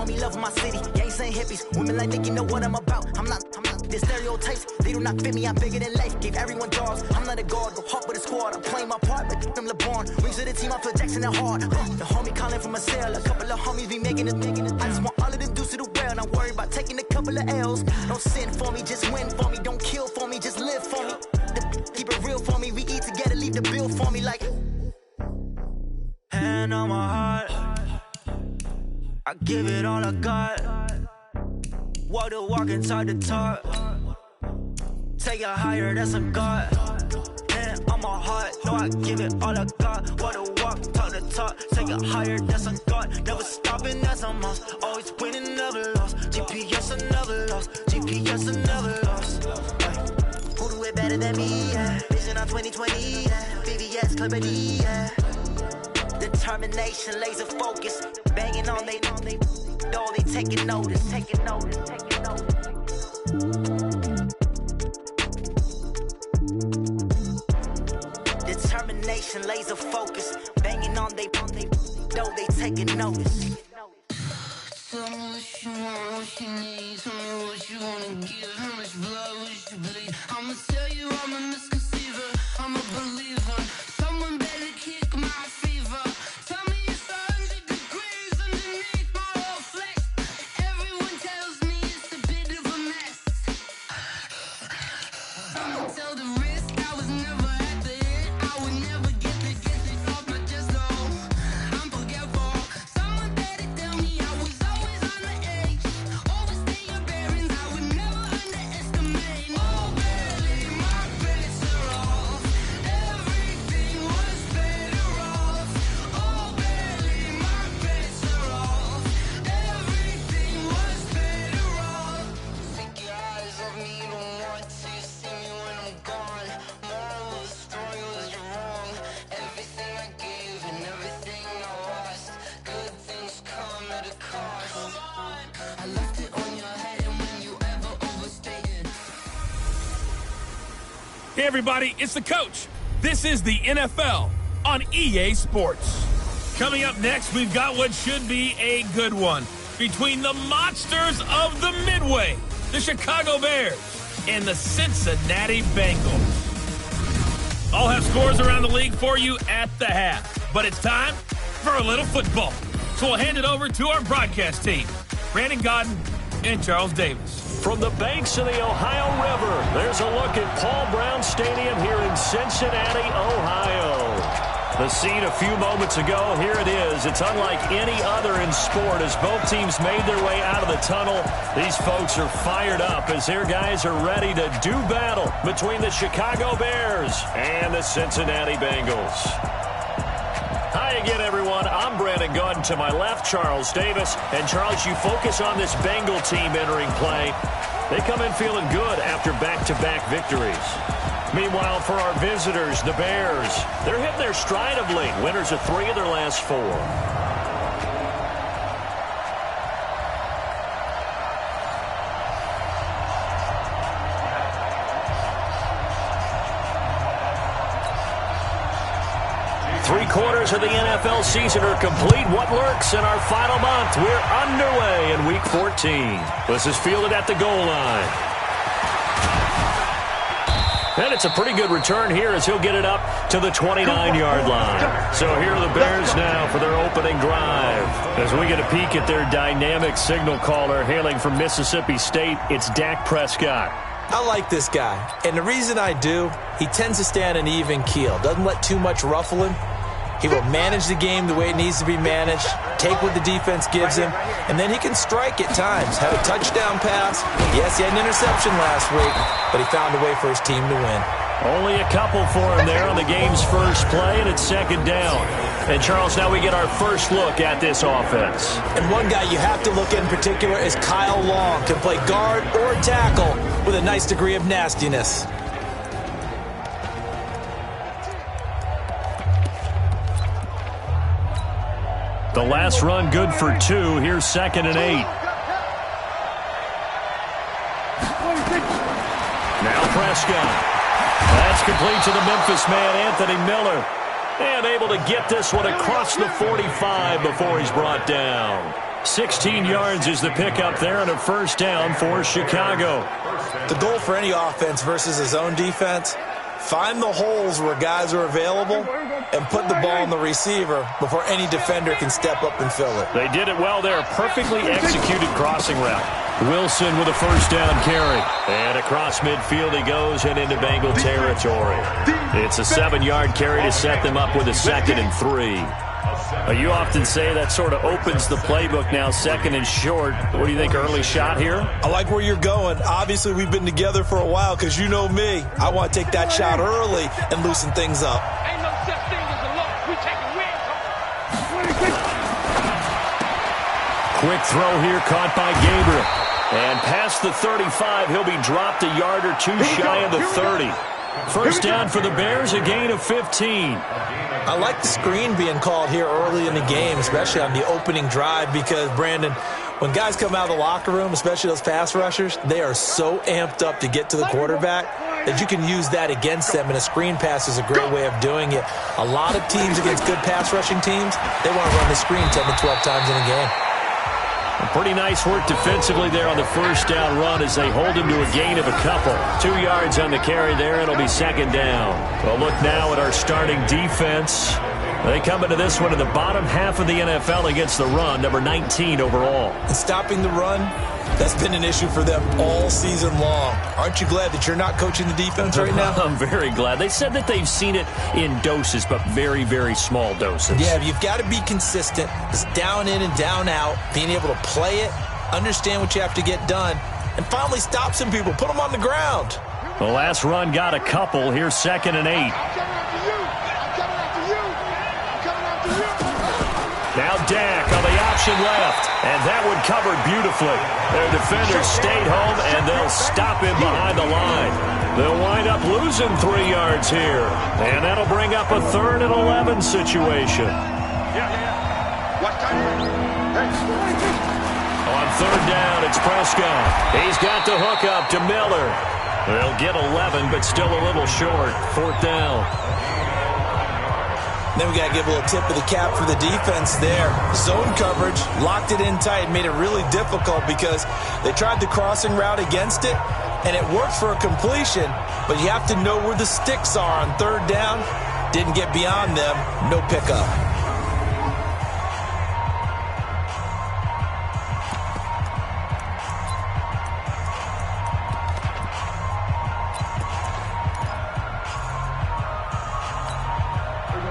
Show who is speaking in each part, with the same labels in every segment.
Speaker 1: homie, love my city. Gangs ain't hippies, women like Nicky know what I'm about. I'm not the stereotypes, they do not fit me, I'm bigger than life. Gave everyone dogs, I'm not a guard, go hard with a squad. I'm playing my part, but them LeBron. Wings of the team, I feel Jackson and hard. The homie calling from a cell, a couple of homies be making it. I just want all of them dudes to do well, not worry about taking a couple of L's. Don't sin for me, just win for me. Don't kill for me, just live for me. Keep it real for me, we eat together, leave the bill for me like. Hand on my heart, I give it all I got. Walk the walk and talk the talk. Take it higher, that's a God. Hand on my heart, no, I give it all I got. Walk the walk, talk the talk. Take it higher, that's a God. Never stopping, that's a must. Always winning, never lost. GPS, I never lost. GPS, I never lost. Who do it better than me? Yeah. Vision on 2020. Yeah. VVS, Clarity. Yeah. Determination, laser focus. Banging on they door, they taking notice. Taking notice. Determination, laser focus. Banging on they door, they taking notice.
Speaker 2: Tell me what you want, what you need. Tell me what you wanna give. How much blood would you bleed? I'ma tell you I'm a misconceiver. I'm a believer. Someone better kick my fever. Tell me it's 100 degrees underneath my whole flesh. Everyone tells me it's a bit of a mess. I'ma tell the risk I was never at the end. I would never get this off my chest though. I'm forgetful. Someone better tell me I was always on the edge. Overstay your bearings, I would never underestimate. Oh barely, my bets are off. Everything was better off. Oh barely, my bets are off. Everything was better off. Take your eyes off me, don't want to see me when I'm gone. Moral of the story was you're wrong. Everything I gave and everything I lost. Good things come at a cost. I left it on your head, and when you ever overstay it.
Speaker 3: Hey everybody, it's the coach. This is the NFL on EA Sports. Coming up next, we've got what should be a good one between the monsters of the Midway, the Chicago Bears, and the Cincinnati Bengals. I'll have scores around the league for you at the half, but it's time for a little football. So we'll hand it over to our broadcast team, Brandon Godden and Charles Davis.
Speaker 4: From the banks of the Ohio River, there's a look at Paul Brown Stadium here in Cincinnati, Ohio. The scene a few moments ago, here it is. It's unlike any other in sport as both teams made their way out of the tunnel. These folks are fired up as their guys are ready to do battle between the Chicago Bears and the Cincinnati Bengals. Hi again, everyone. I'm Brandon Godden. To my left, Charles Davis. And Charles, you focus on this Bengal team entering play. They come in feeling good after back-to-back victories. Meanwhile, for our visitors, the Bears, they're hitting their stride of late. Winners of 3 of their last 4. 3/4 of the NFL season are complete. What lurks in our final month? We're underway in Week 14. This is fielded at the goal line. And it's a pretty good return here as he'll get it up to the 29-yard line. So here are the Bears now for their opening drive. As we get a peek at their dynamic signal caller hailing from Mississippi State, it's Dak Prescott.
Speaker 5: I like this guy, and the reason I do, he tends to stay on an even keel, doesn't let too much ruffle him. He will manage the game the way it needs to be managed, take what the defense gives him, and then he can strike at times. Had a touchdown pass. Yes, he had an interception last week, but he found a way for his team to win.
Speaker 4: Only a couple for him there on the game's first play, and it's second down. And, Charles, now we get our first look at this offense.
Speaker 5: And one guy you have to look at in particular is Kyle Long. Can play guard or tackle with a nice degree of nastiness.
Speaker 4: The last run good for 2. Here's 2nd and 8. Now Prescott. That's complete to the Memphis man, Anthony Miller. And able to get this one across the 45 before he's brought down. 16 yards is the pickup there on a first down for Chicago.
Speaker 5: The goal for any offense versus his own defense, find the holes where guys are available and put the ball on the receiver before any defender can step up and fill it.
Speaker 4: They did it well there. Perfectly executed crossing route. Wilson with a first down carry. And across midfield he goes and into Bengal territory. It's a 7-yard carry to set them up with a 2nd and 3. You often say that sort of opens the playbook now, 2nd and short. What do you think, early shot here?
Speaker 5: I like where you're going. Obviously, we've been together for a while because you know me. I want to take that shot early and loosen things up.
Speaker 6: Ain't no such thing as a loss. We taking wins.
Speaker 4: Quick throw here caught by Gabriel. And past the 35, he'll be dropped a yard or two shy of the 30. First down for the Bears, a gain of 15.
Speaker 5: I like the screen being called here early in the game, especially on the opening drive, because, Brandon, when guys come out of the locker room, especially those pass rushers, they are so amped up to get to the quarterback that you can use that against them, and a screen pass is a great way of doing it. A lot of teams against good pass rushing teams, they want to run the screen 10 to 12 times in a game.
Speaker 4: Pretty nice work defensively there on the first down run as they hold him to a gain of a couple. 2 yards on the carry there. It'll be 2nd down. Well, look now at our starting defense. They come into this one in the bottom half of the NFL against the run, number 19 overall.
Speaker 5: And stopping the run, that's been an issue for them all season long. Aren't you glad that you're not coaching the defense right now?
Speaker 4: I'm very glad. They said that they've seen it in doses, but very, very small doses.
Speaker 5: Yeah, you've got to be consistent. It's down in and down out, being able to play it, understand what you have to get done, and finally stop some people, put them on the ground.
Speaker 4: The last run got a couple. Here's 2nd and 8. Now Dak on the option left, and that one covered beautifully. Their defenders stayed home, and they'll stop him behind the line. They'll wind up losing 3 yards here, and that'll bring up a 3rd and 11 situation. On 3rd down, it's Prescott. He's got the hook up to Miller. They'll get 11, but still a little short. 4th down.
Speaker 5: Then we got to give a little tip of the cap for the defense there. Zone coverage, locked it in tight, made it really difficult because they tried the crossing route against it, and it worked for a completion, but you have to know where the sticks are on 3rd down. Didn't get beyond them, no pickup.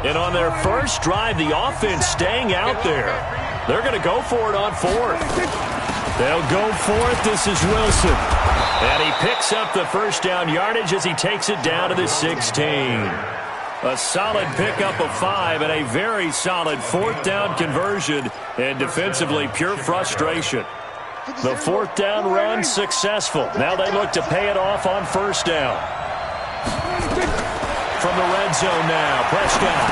Speaker 4: And on their first drive, the offense staying out there. They're going to go for it on 4th. They'll go for it. This is Wilson. And he picks up the first down yardage as he takes it down to the 16. A solid pickup of 5 and a very solid 4th down conversion. And defensively, pure frustration. The 4th down run successful. Now they look to pay it off on 1st down. From the red zone now, Prescott.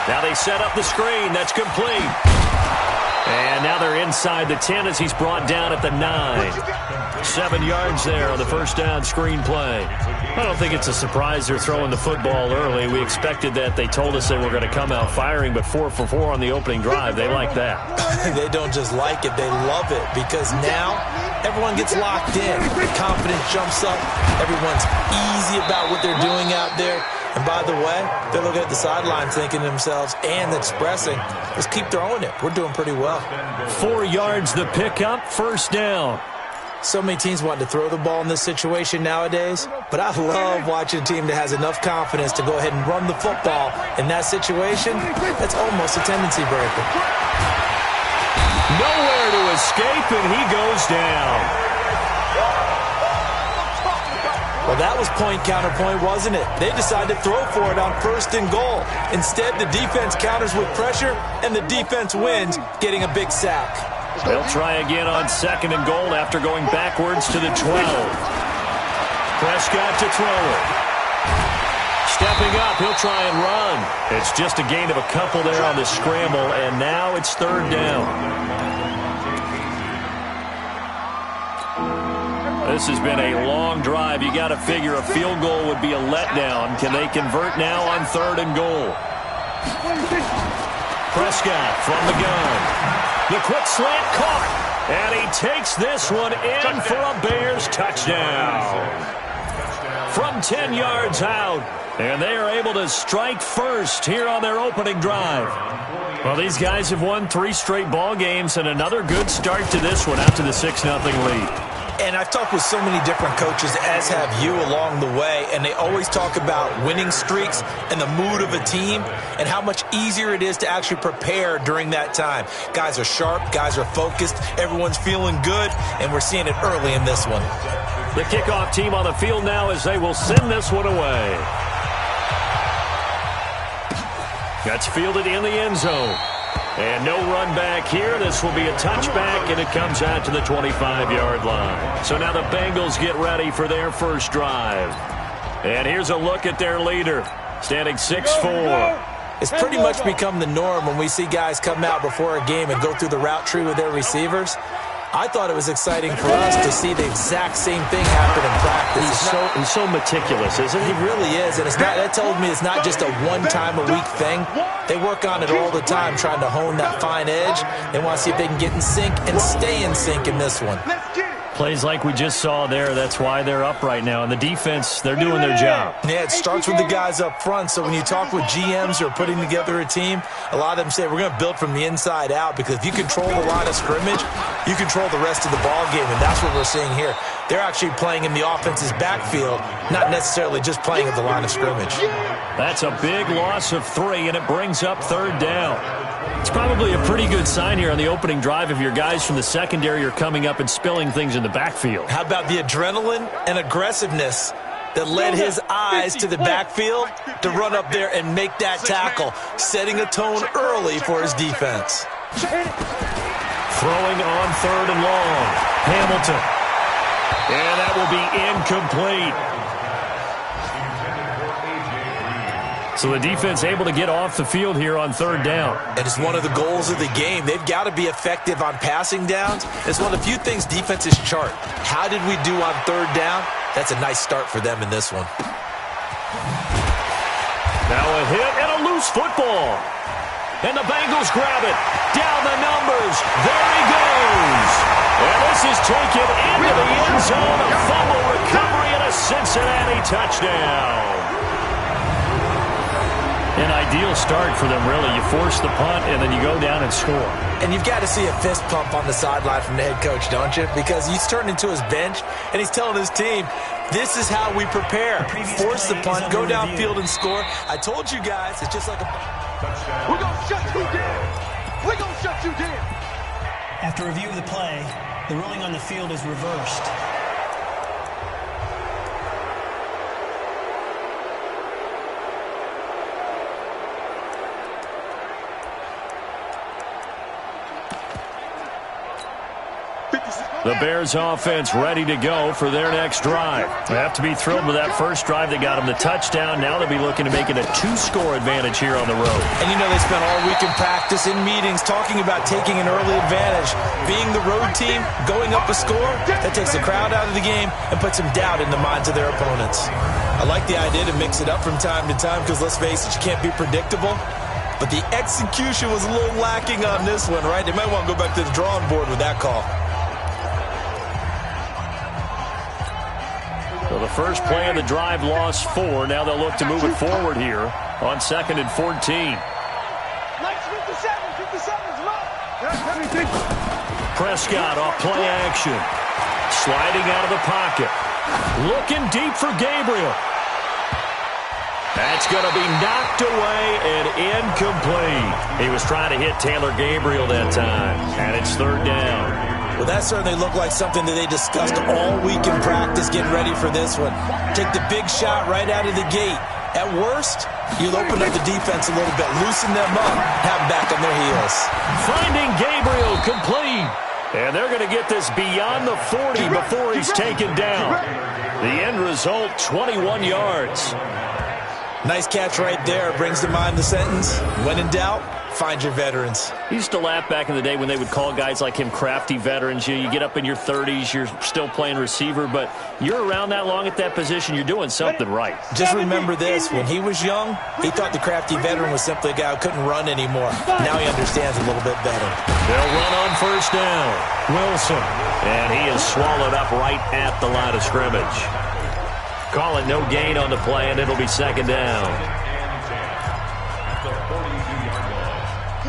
Speaker 4: Now they set up the screen. That's complete. And now they're inside the 10 as he's brought down at the 9. 7 yards there on the first down screen play. I don't think it's a surprise they're throwing the football early. We expected that. They told us they were going to come out firing, but 4 for 4 on the opening drive. They like that.
Speaker 5: They don't just like it, they love it, because now everyone gets locked in. The confidence jumps up. Everyone's easy about what they're doing out there. And by the way, they're looking at the sideline thinking to themselves and expressing, let's keep throwing it. We're doing pretty well.
Speaker 4: 4 yards the pickup, first down.
Speaker 5: So many teams want to throw the ball in this situation nowadays, but I love watching a team that has enough confidence to go ahead and run the football. In that situation, that's almost a tendency breaker.
Speaker 4: Nowhere to escape, and he goes down.
Speaker 5: Well, that was point counterpoint, wasn't it? They decided to throw for it on 1st and goal. Instead, the defense counters with pressure, and the defense wins, getting a big sack.
Speaker 4: They'll try again on 2nd and goal after going backwards to the 12. Prescott to throw it. Stepping up, he'll try and run. It's just a gain of a couple there on the scramble, and now it's 3rd down. This has been a long drive. You got to figure a field goal would be a letdown. Can they convert now on 3rd and goal? Prescott from the gun. The quick slant caught. And he takes this one in for a Bears touchdown. From 10 yards out. And they are able to strike first here on their opening drive. Well, these guys have won 3 straight ball games and another good start to this one after the 6-0 lead.
Speaker 5: And I've talked with so many different coaches, as have you, along the way, and they always talk about winning streaks and the mood of a team and how much easier it is to actually prepare during that time. Guys are sharp, guys are focused, everyone's feeling good, and we're seeing it early in this one.
Speaker 4: The kickoff team on the field now as they will send this one away. That's fielded in the end zone. And no run back here. This will be a touchback, and it comes out to the 25-yard line. So now the Bengals get ready for their first drive. And here's a look at their leader, standing 6'4".
Speaker 5: It's pretty much become the norm when we see guys come out before a game and go through the route tree with their receivers. I thought it was exciting for us to see the exact same thing happen in practice.
Speaker 4: He's so meticulous, isn't he?
Speaker 5: He really is, and that tells me it's not just a one-time-a-week thing. They work on it all the time, trying to hone that fine edge. They want to see if they can get in sync and stay in sync in this one.
Speaker 4: Plays like we just saw there, that's why they're up right now. And the defense, they're doing their job.
Speaker 5: Yeah, it starts with the guys up front. So when you talk with GMs who are putting together a team, a lot of them say we're going to build from the inside out, because if you control the line of scrimmage, you control the rest of the ball game, and that's what we're seeing here. They're actually playing in the offense's backfield, not necessarily just playing at the line of scrimmage.
Speaker 4: That's a big loss of 3, and it brings up 3rd down. It's probably a pretty good sign here on the opening drive if your guys from the secondary are coming up and spilling things in the backfield.
Speaker 5: How about the adrenaline and aggressiveness that led his eyes to the backfield to run up there and make that tackle, setting a tone early for his defense.
Speaker 4: Throwing on 3rd and long. Hamilton. And that will be incomplete. So the defense able to get off the field here on 3rd down.
Speaker 5: And it's one of the goals of the game. They've got to be effective on passing downs. It's one of the few things defenses chart. How did we do on 3rd down? That's a nice start for them in this one.
Speaker 4: Now a hit and a loose football. And the Bengals grab it. Down the numbers. There he goes. And this is taken into the end zone. A fumble recovery and a Cincinnati touchdown. An ideal start for them, really. You force the punt, and then you go down and score.
Speaker 5: And you've got to see a fist pump on the sideline from the head coach, don't you? Because he's turned into his bench, and he's telling his team, this is how we prepare. Force the punt, go downfield and score. I told you guys, it's just like a...
Speaker 6: We're going to shut you down. We're going to shut you down.
Speaker 7: After review of the play, the ruling on the field is reversed.
Speaker 4: The Bears offense ready to go for their next drive. They have to be thrilled with that first drive that got them the touchdown. Now they'll be looking to make it a 2-score advantage here on the road.
Speaker 5: And you know they spent all week in practice, in meetings, talking about taking an early advantage. Being the road team, going up a score, that takes the crowd out of the game and puts some doubt in the minds of their opponents. I like the idea to mix it up from time to time because, let's face it, you can't be predictable. But the execution was a little lacking on this one, right? They might want to go back to the drawing board with that call.
Speaker 4: So the first play of the drive lost 4. Now they'll look to move it forward here on 2nd and 14. Prescott off play action. Sliding out of the pocket. Looking deep for Gabriel. That's going to be knocked away and incomplete. He was trying to hit Taylor Gabriel that time, and it's 3rd down.
Speaker 5: Well, that certainly looked like something that they discussed all week in practice, getting ready for this one. Take the big shot right out of the gate. At worst, you'll open up the defense a little bit, loosen them up, have them back on their heels.
Speaker 4: Finding Gabriel complete. And they're going to get this beyond the 40 before he's taken down. The end result, 21 yards.
Speaker 5: Nice catch right there. Brings to mind the sentence, when in doubt, Find your veterans.
Speaker 4: I used to laugh back in the day when they would call guys like him crafty veterans. You get up in your 30s, you're still playing receiver, but you're around that long at that position, you're doing something right.
Speaker 5: Just remember this, when he was young, he thought the crafty veteran was simply a guy who couldn't run anymore. Now he understands a little bit better.
Speaker 4: They'll run on first down. Wilson. And he is swallowed up right at the line of scrimmage. Call it no gain on the play, and it'll be second down.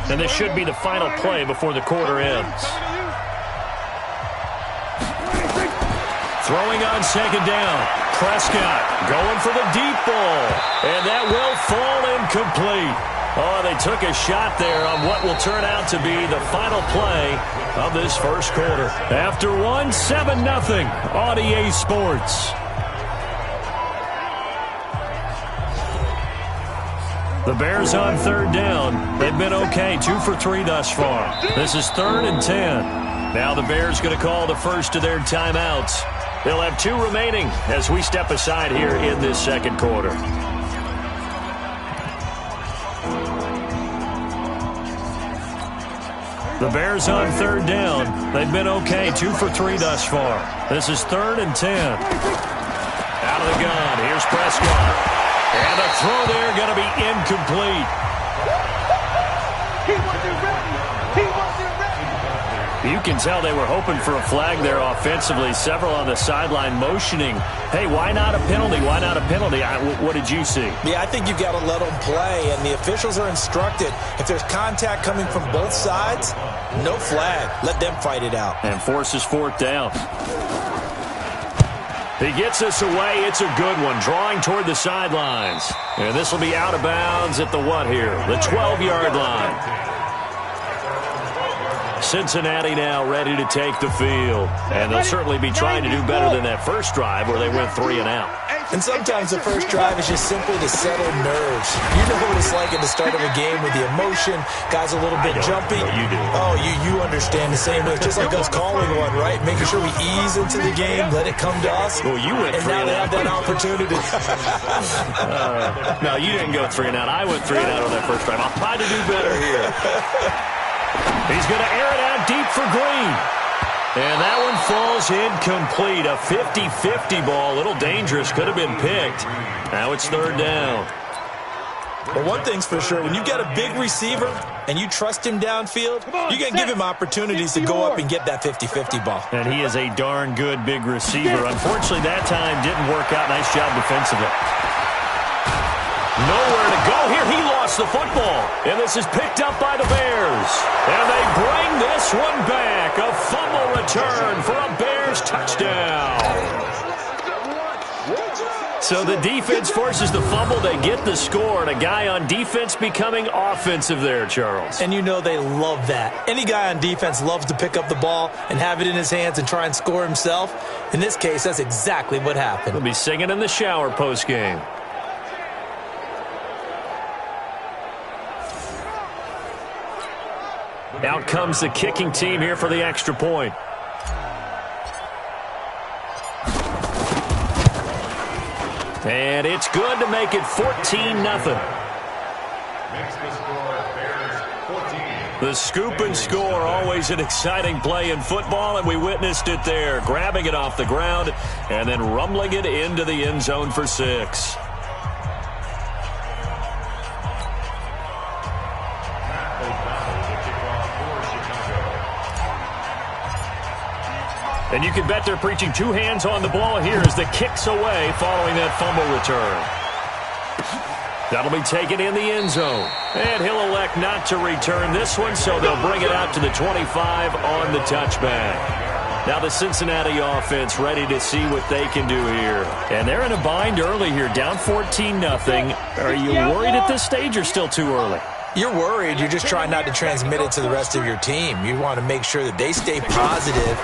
Speaker 4: And this should be the final play before the quarter ends. Throwing on second down. Prescott going for the deep ball. And that will fall incomplete. Oh, they took a shot there on what will turn out to be the final play of this first quarter. After one, 7-0 on EA Sports. The Bears on third down. They've been okay, 2 for 3 thus far. This is 3rd and 10. Now the Bears going to call the first of their timeouts. They'll have 2 remaining as we step aside here in this second quarter. The Bears on third down. They've been okay, 2 for 3 thus far. This is 3rd and 10. Out of the gun. Here's Prescott. And the throw there going to be incomplete.
Speaker 6: He wasn't ready. He wasn't ready.
Speaker 4: You can tell they were hoping for a flag there offensively. Several on the sideline motioning, hey, why not a penalty? Why not a penalty? What did you see?
Speaker 5: Yeah, I think you've got to let them play, and the officials are instructed. If there's contact coming from both sides, no flag. Let them fight it out.
Speaker 4: And forces 4th down. He gets us away. It's a good one. Drawing toward the sidelines. And this will be out of bounds at the what here? The 12-yard line. Cincinnati now ready to take the field. And they'll certainly be trying to do better than that first drive where they went 3 and out.
Speaker 5: And sometimes the first drive is just simply to settle nerves. You know what it's like at the start of a game with the emotion. Guys a little bit jumpy.
Speaker 4: You do.
Speaker 5: Oh, you understand the same way. It's just like us calling one, right? Making sure we ease into the game, let it come to us.
Speaker 4: Well, you went
Speaker 5: and
Speaker 4: 3
Speaker 5: now
Speaker 4: and
Speaker 5: they
Speaker 4: out.
Speaker 5: have that opportunity.
Speaker 4: No, you didn't go 3 and out. I went 3 and out on that first drive. I'll try to do better here. He's going to air it out deep for Green. And that one falls incomplete. A 50-50 ball. A little dangerous. Could have been picked. Now it's 3rd down.
Speaker 5: But one thing's for sure. When you got a big receiver and you trust him downfield, you're going to give him opportunities to go up and get that 50-50 ball.
Speaker 4: And he is a darn good big receiver. Unfortunately, that time didn't work out. Nice job defensively. Nowhere to go here. He lost the football. And this is picked up by the Bears. And they bring this one back. A fumble return for a Bears touchdown. So the defense forces the fumble. They get the score. And a guy on defense becoming offensive there, Charles.
Speaker 5: And you know they love that. Any guy on defense loves to pick up the ball and have it in his hands and try and score himself. In this case, that's exactly what happened.
Speaker 4: He'll be singing in the shower postgame. Out comes the kicking team here for the extra point. And it's good to make it 14-0. The scoop and score, always an exciting play in football, and we witnessed it there. Grabbing it off the ground and then rumbling it into the end zone for 6. And you can bet they're preaching 2 hands on the ball here as the kick's away following that fumble return. That'll be taken in the end zone. And he'll elect not to return this one, so they'll bring it out to the 25 on the touchback. Now the Cincinnati offense ready to see what they can do here. And they're in a bind early here, down 14-0. Are you worried at this stage or still too early?
Speaker 5: You're worried. You're just trying not to transmit it to the rest of your team. You want to make sure that they stay positive.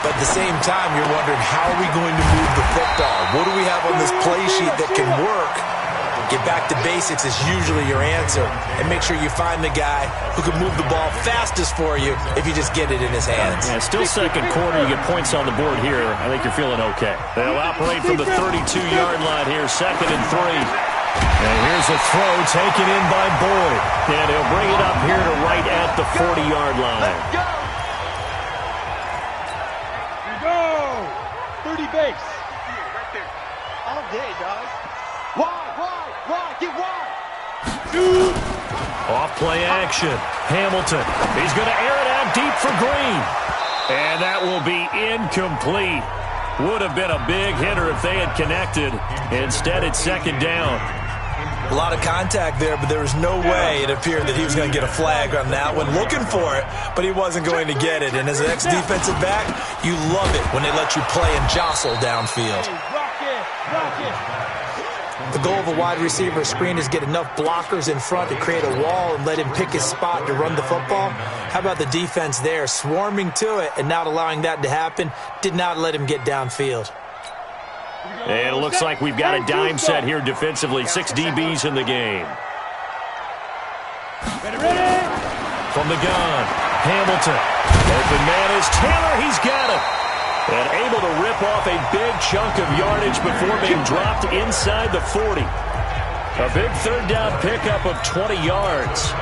Speaker 5: But at the same time, you're wondering, how are we going to move the football? What do we have on this play sheet that can work? Get back to basics is usually your answer. And make sure you find the guy who can move the ball fastest for you if you just get it in his hands.
Speaker 4: Yeah, still second quarter. You get points on the board here. I think you're feeling okay. They'll operate from the 32-yard line here, 2nd and 3. And here's a throw taken in by Boyd. And he'll bring it up here to right at the 40-yard line.
Speaker 6: Go! 30 base. Right there. All day, dog. Wide. Get wide.
Speaker 4: Off play action. Hamilton. He's going to air it out deep for Green. And that will be incomplete. Would have been a big hitter if they had connected. Instead, it's second down.
Speaker 5: A lot of contact there, but there was no way it appeared that he was going to get a flag on that one. Looking for it, but he wasn't going to get it. And as an ex-defensive back, you love it when they let you play and jostle downfield. The goal of a wide receiver screen is get enough blockers in front to create a wall and let him pick his spot to run the football. How about the defense there, swarming to it and not allowing that to happen? Did not let him get downfield.
Speaker 4: And it looks like we've got a dime set here defensively. 6 DBs in the game. From the gun, Hamilton. Open man is Taylor. He's got it. And able to rip off a big chunk of yardage before being dropped inside the 40. A big third down pickup of 20 yards.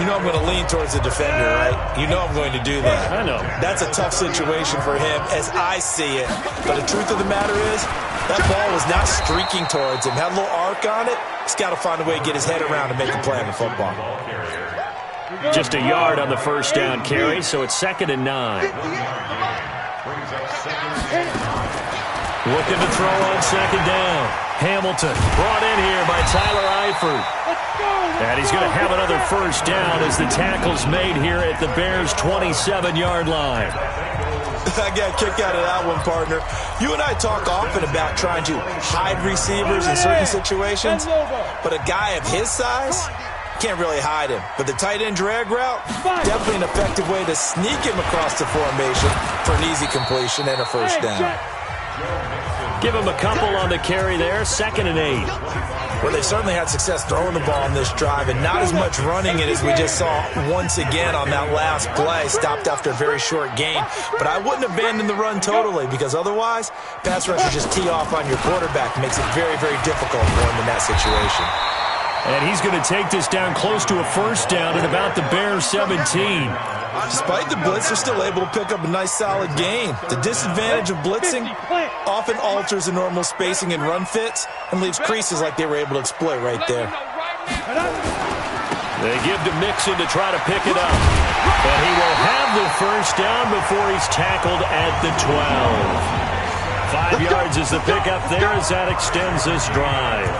Speaker 5: You know I'm going to lean towards the defender, right? You know I'm going to do that.
Speaker 4: I know.
Speaker 5: That's a tough situation for him as I see it. But the truth of the matter is, that ball was not streaking towards him. Had a little arc on it. He's got to find a way to get his head around and make a play on the football.
Speaker 4: Just a yard on the first down carry, so it's 2nd and 9. Looking to throw on 2nd down. Hamilton brought in here by Tyler Eifert. And he's going to have another first down as the tackle's made here at the Bears' 27-yard line.
Speaker 5: I got a kick out of that one, partner. You and I talk often about trying to hide receivers in certain situations, but a guy of his size can't really hide him. But the tight end drag route, definitely an effective way to sneak him across the formation for an easy completion and a first down.
Speaker 4: Give him a couple on the carry there, 2nd and 8.
Speaker 5: Well, they certainly had success throwing the ball on this drive and not as much running it as we just saw once again on that last play. Stopped after a very short gain. But I wouldn't abandon the run totally because otherwise, pass rushers just tee off on your quarterback. It makes it very, very difficult for him in that situation.
Speaker 4: And he's going to take this down close to a first down at about the Bears' 17.
Speaker 5: Despite the blitz, they're still able to pick up a nice solid gain. The disadvantage of blitzing often alters the normal spacing and run fits and leaves creases like they were able to exploit right there.
Speaker 4: They give to Mixon to try to pick it up. But he will have the first down before he's tackled at the 12. 5 yards is the pickup there as that extends this drive.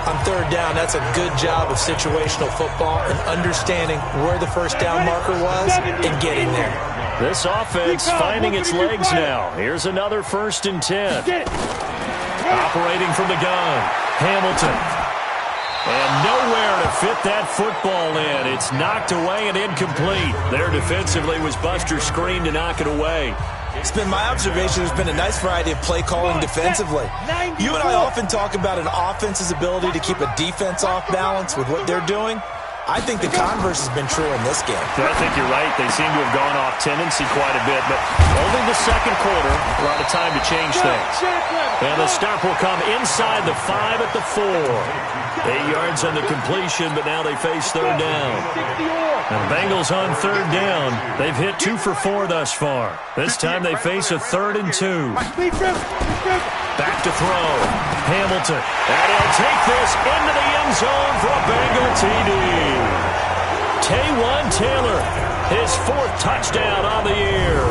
Speaker 5: On third down, that's a good job of situational football and understanding where the first down marker was and getting there.
Speaker 4: This offense finding its legs now. Here's another 1st and 10. Operating from the gun, Hamilton. And nowhere to fit that football in. It's knocked away and incomplete. There defensively was Buster Screen to knock it away.
Speaker 5: It's been my observation there's been a nice variety of play calling defensively. You and I often talk about an offense's ability to keep a defense off balance with what they're doing. I think the converse has been true in this game.
Speaker 4: I think you're right. They seem to have gone off tendency quite a bit, but only the second quarter, a lot of time to change things. And the stop will come inside the 5 at the 4. 8 yards on the completion, but now they face third down. And the Bengals on third down. They've hit 2 for 4 thus far. This time they face a 3rd and 2. Back to throw. Hamilton. And he'll take this into the end zone for a Bengal TD. Taywan Taylor, his 4th touchdown on the year,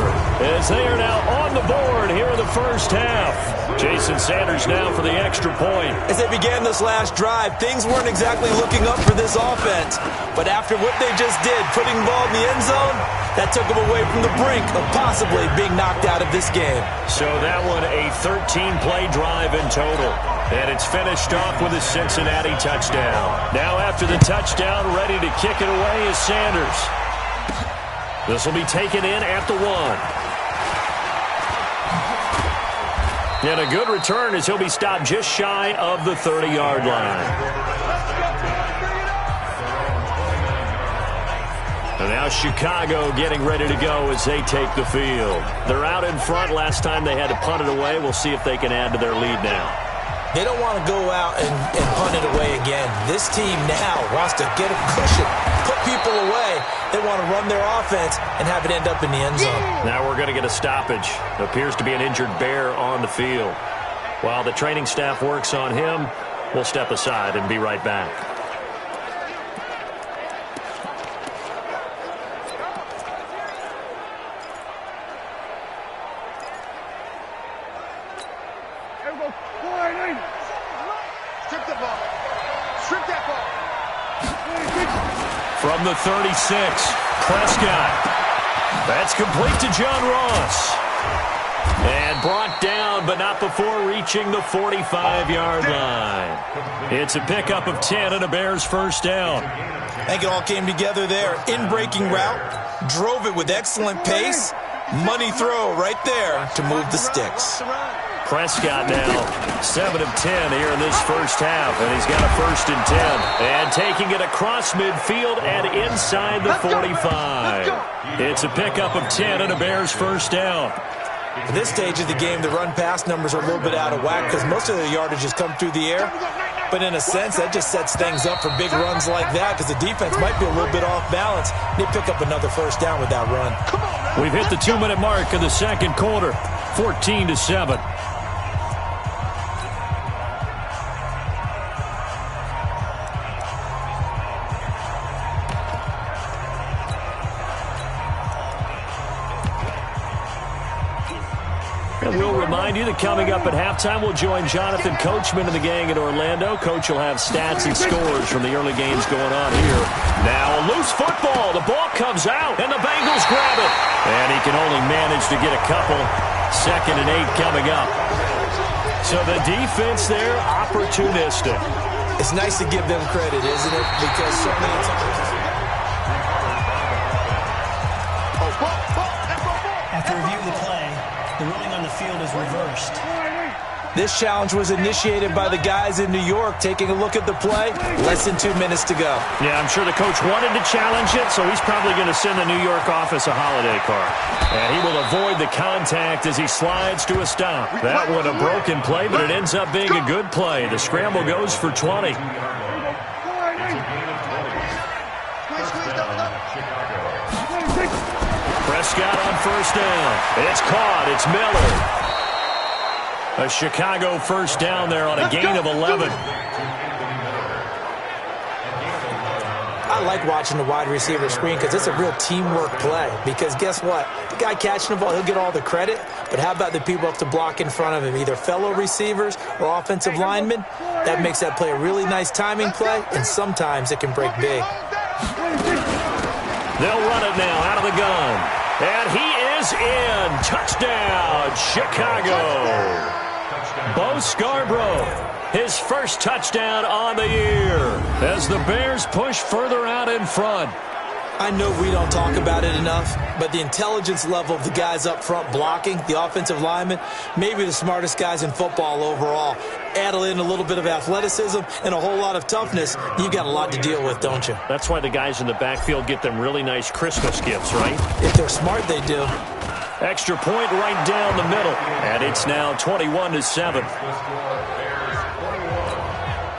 Speaker 4: as they are now on the board here in the first half. Jason Sanders now for the extra point.
Speaker 5: As they began this last drive, things weren't exactly looking up for this offense. But after what they just did, putting the ball in the end zone, that took them away from the brink of possibly being knocked out of this game.
Speaker 4: So that one a 13-play drive in total. And it's finished off with a Cincinnati touchdown. Now after the touchdown, ready to kick it away is Sanders. This will be taken in at the 1. And a good return as he'll be stopped just shy of the 30-yard line. And now Chicago getting ready to go as they take the field. They're out in front. Last time they had to punt it away. We'll see if they can add to their lead now.
Speaker 5: They don't want to go out and punt it away again. This team now wants to get a cushion, put people away. They want to run their offense and have it end up in the end zone.
Speaker 4: Now we're going to get a stoppage. Appears to be an injured Bear on the field. While the training staff works on him, we'll step aside and be right back.
Speaker 6: Strip the ball. Strip that ball.
Speaker 4: From the 36, Prescott. That's complete to John Ross. And brought down, but not before reaching the 45-yard line. It's a pickup of 10 and a Bears first down.
Speaker 5: I think it all came together there. In-breaking route, drove it with excellent pace. Money throw right there to move the sticks.
Speaker 4: Prescott now 7 of 10 here in this first half, and he's got a 1st and 10. And taking it across midfield and inside the 45. It's a pickup of 10 and a Bears first down.
Speaker 5: At this stage of the game, the run-pass numbers are a little bit out of whack because most of the yardage has come through the air. But in a sense, that just sets things up for big runs like that because the defense might be a little bit off balance. They pick up another first down with that run.
Speaker 4: We've hit the 2-minute mark of the second quarter, 14-7. And we'll remind you that coming up at halftime, we'll join Jonathan Coachman and the gang in Orlando. Coach will have stats and scores from the early games going on here. Now a loose football. The ball comes out, and the Bengals grab it. And he can only manage to get a couple. 2nd and 8 coming up. So the defense there, opportunistic.
Speaker 5: It's nice to give them credit, isn't it? Because so many times...
Speaker 7: After review of the play, the ruling on the field is reversed.
Speaker 5: This challenge was initiated by the guys in New York. Taking a look at the play, less than 2 minutes to go.
Speaker 4: Yeah, I'm sure the coach wanted to challenge it, so he's probably going to send the New York office a holiday card. And he will avoid the contact as he slides to a stop. That one a broken play, but it ends up being a good play. The scramble goes for 20. Prescott on first down. It's caught. It's Miller. A Chicago first down there on a gain of 11.
Speaker 5: I like watching the wide receiver screen because it's a real teamwork play. Because guess what? The guy catching the ball, he'll get all the credit. But how about the people up to block in front of him, either fellow receivers or offensive linemen? That makes that play a really nice timing play, and sometimes it can break big.
Speaker 4: They'll run it now out of the gun. And he is in. Touchdown, Chicago. Bo Scarborough, his first touchdown on the year as the Bears push further out in front.
Speaker 5: I know we don't talk about it enough, but the intelligence level of the guys up front blocking, the offensive linemen, maybe the smartest guys in football overall. Add in a little bit of athleticism and a whole lot of toughness, you've got a lot to deal with, don't you?
Speaker 4: That's why the guys in the backfield get them really nice Christmas gifts, right?
Speaker 5: If they're smart, they do.
Speaker 4: Extra point right down the middle, and it's now 21-7.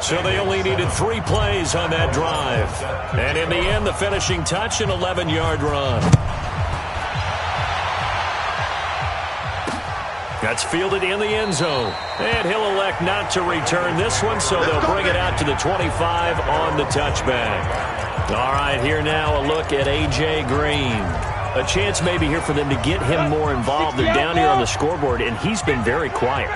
Speaker 4: So they only needed 3 plays on that drive. And in the end, the finishing touch, an 11-yard run. That's fielded in the end zone. And he'll elect not to return this one, so they'll bring it out to the 25 on the touchback. All right, here now a look at A.J. Green. A chance maybe here for them to get him more involved. They're down here on the scoreboard, and he's been very quiet.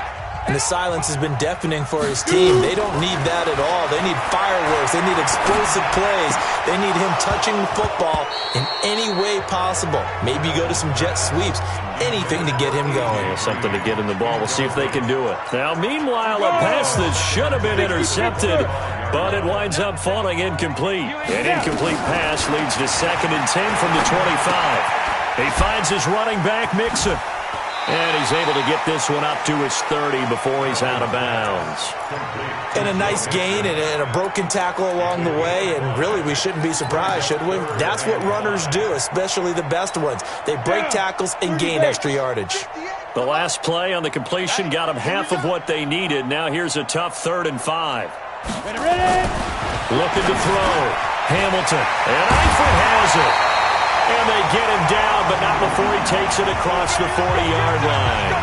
Speaker 5: And the silence has been deafening for his team. They don't need that at all. They need fireworks. They need explosive plays. They need him touching the football in any way possible. Maybe go to some jet sweeps. Anything to get him going.
Speaker 4: Yeah, something to get him the ball. We'll see if they can do it. Now, meanwhile, a pass that should have been intercepted, but it winds up falling incomplete. An incomplete pass leads to 2nd and 10 from the 25. He finds his running back, Mixon. And he's able to get this one up to his 30 before he's out of bounds.
Speaker 5: And a nice gain and a broken tackle along the way. And really, we shouldn't be surprised, should we? That's what runners do, especially the best ones. They break tackles and gain extra yardage.
Speaker 4: The last play on the completion got them half of what they needed. Now here's a tough 3rd and 5. Looking to throw. Hamilton. And Eifert has it. And they get him down, but not before he takes it across the 40-yard line.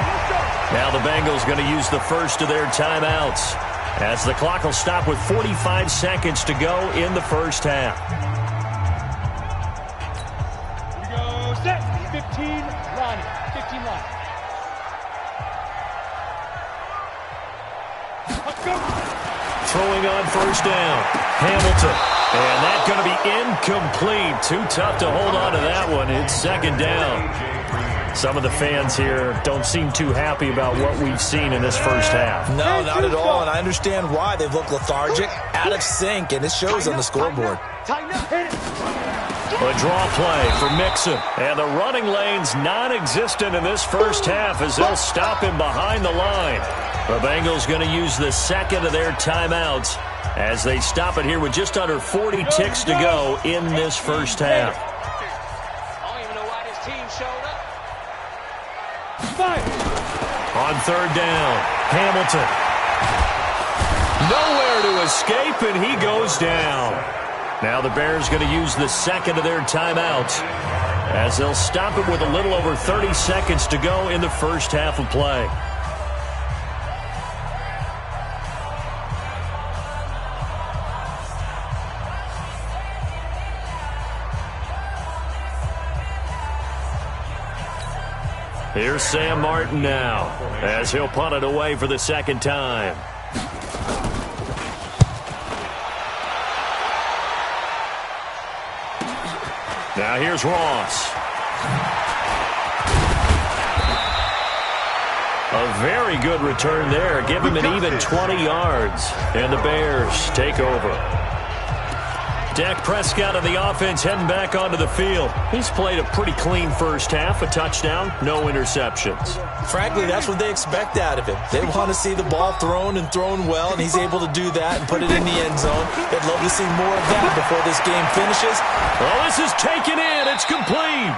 Speaker 4: Now the Bengals going to use the first of their timeouts, as the clock will stop with 45 seconds to go in the first half.
Speaker 6: Here we go. Set. 15, run. 15, run. Let's go.
Speaker 4: Throwing on first down. Hamilton. And that's going to be incomplete. Too tough to hold on to that one. It's 2nd down. Some of the fans here don't seem too happy about what we've seen in this first half.
Speaker 5: No, not at all, and I understand why. They've looked lethargic, out of sync, and it shows on the scoreboard.
Speaker 4: A draw play for Mixon. And the running lane's non-existent in this first half as they'll stop him behind the line. The Bengals going to use the second of their timeouts as they stop it here with just under 40 ticks to go in this first half.
Speaker 6: I don't even know why this team showed up.
Speaker 4: On 3rd down, Hamilton. Nowhere to escape, and he goes down. Now the Bears going to use the second of their timeouts as they'll stop it with a little over 30 seconds to go in the first half of play. Here's Sam Martin now as he'll punt it away for the second time. Now here's Ross. A very good return there. Give him an even 20 yards. And the Bears take over. Dak Prescott of the offense heading back onto the field. He's played a pretty clean first half, a touchdown, no interceptions.
Speaker 5: Frankly, that's what they expect out of him. They want to see the ball thrown and thrown well, and he's able to do that and put it in the end zone. They'd love to see more of that before this game finishes.
Speaker 4: Well, this is taken in. It's complete.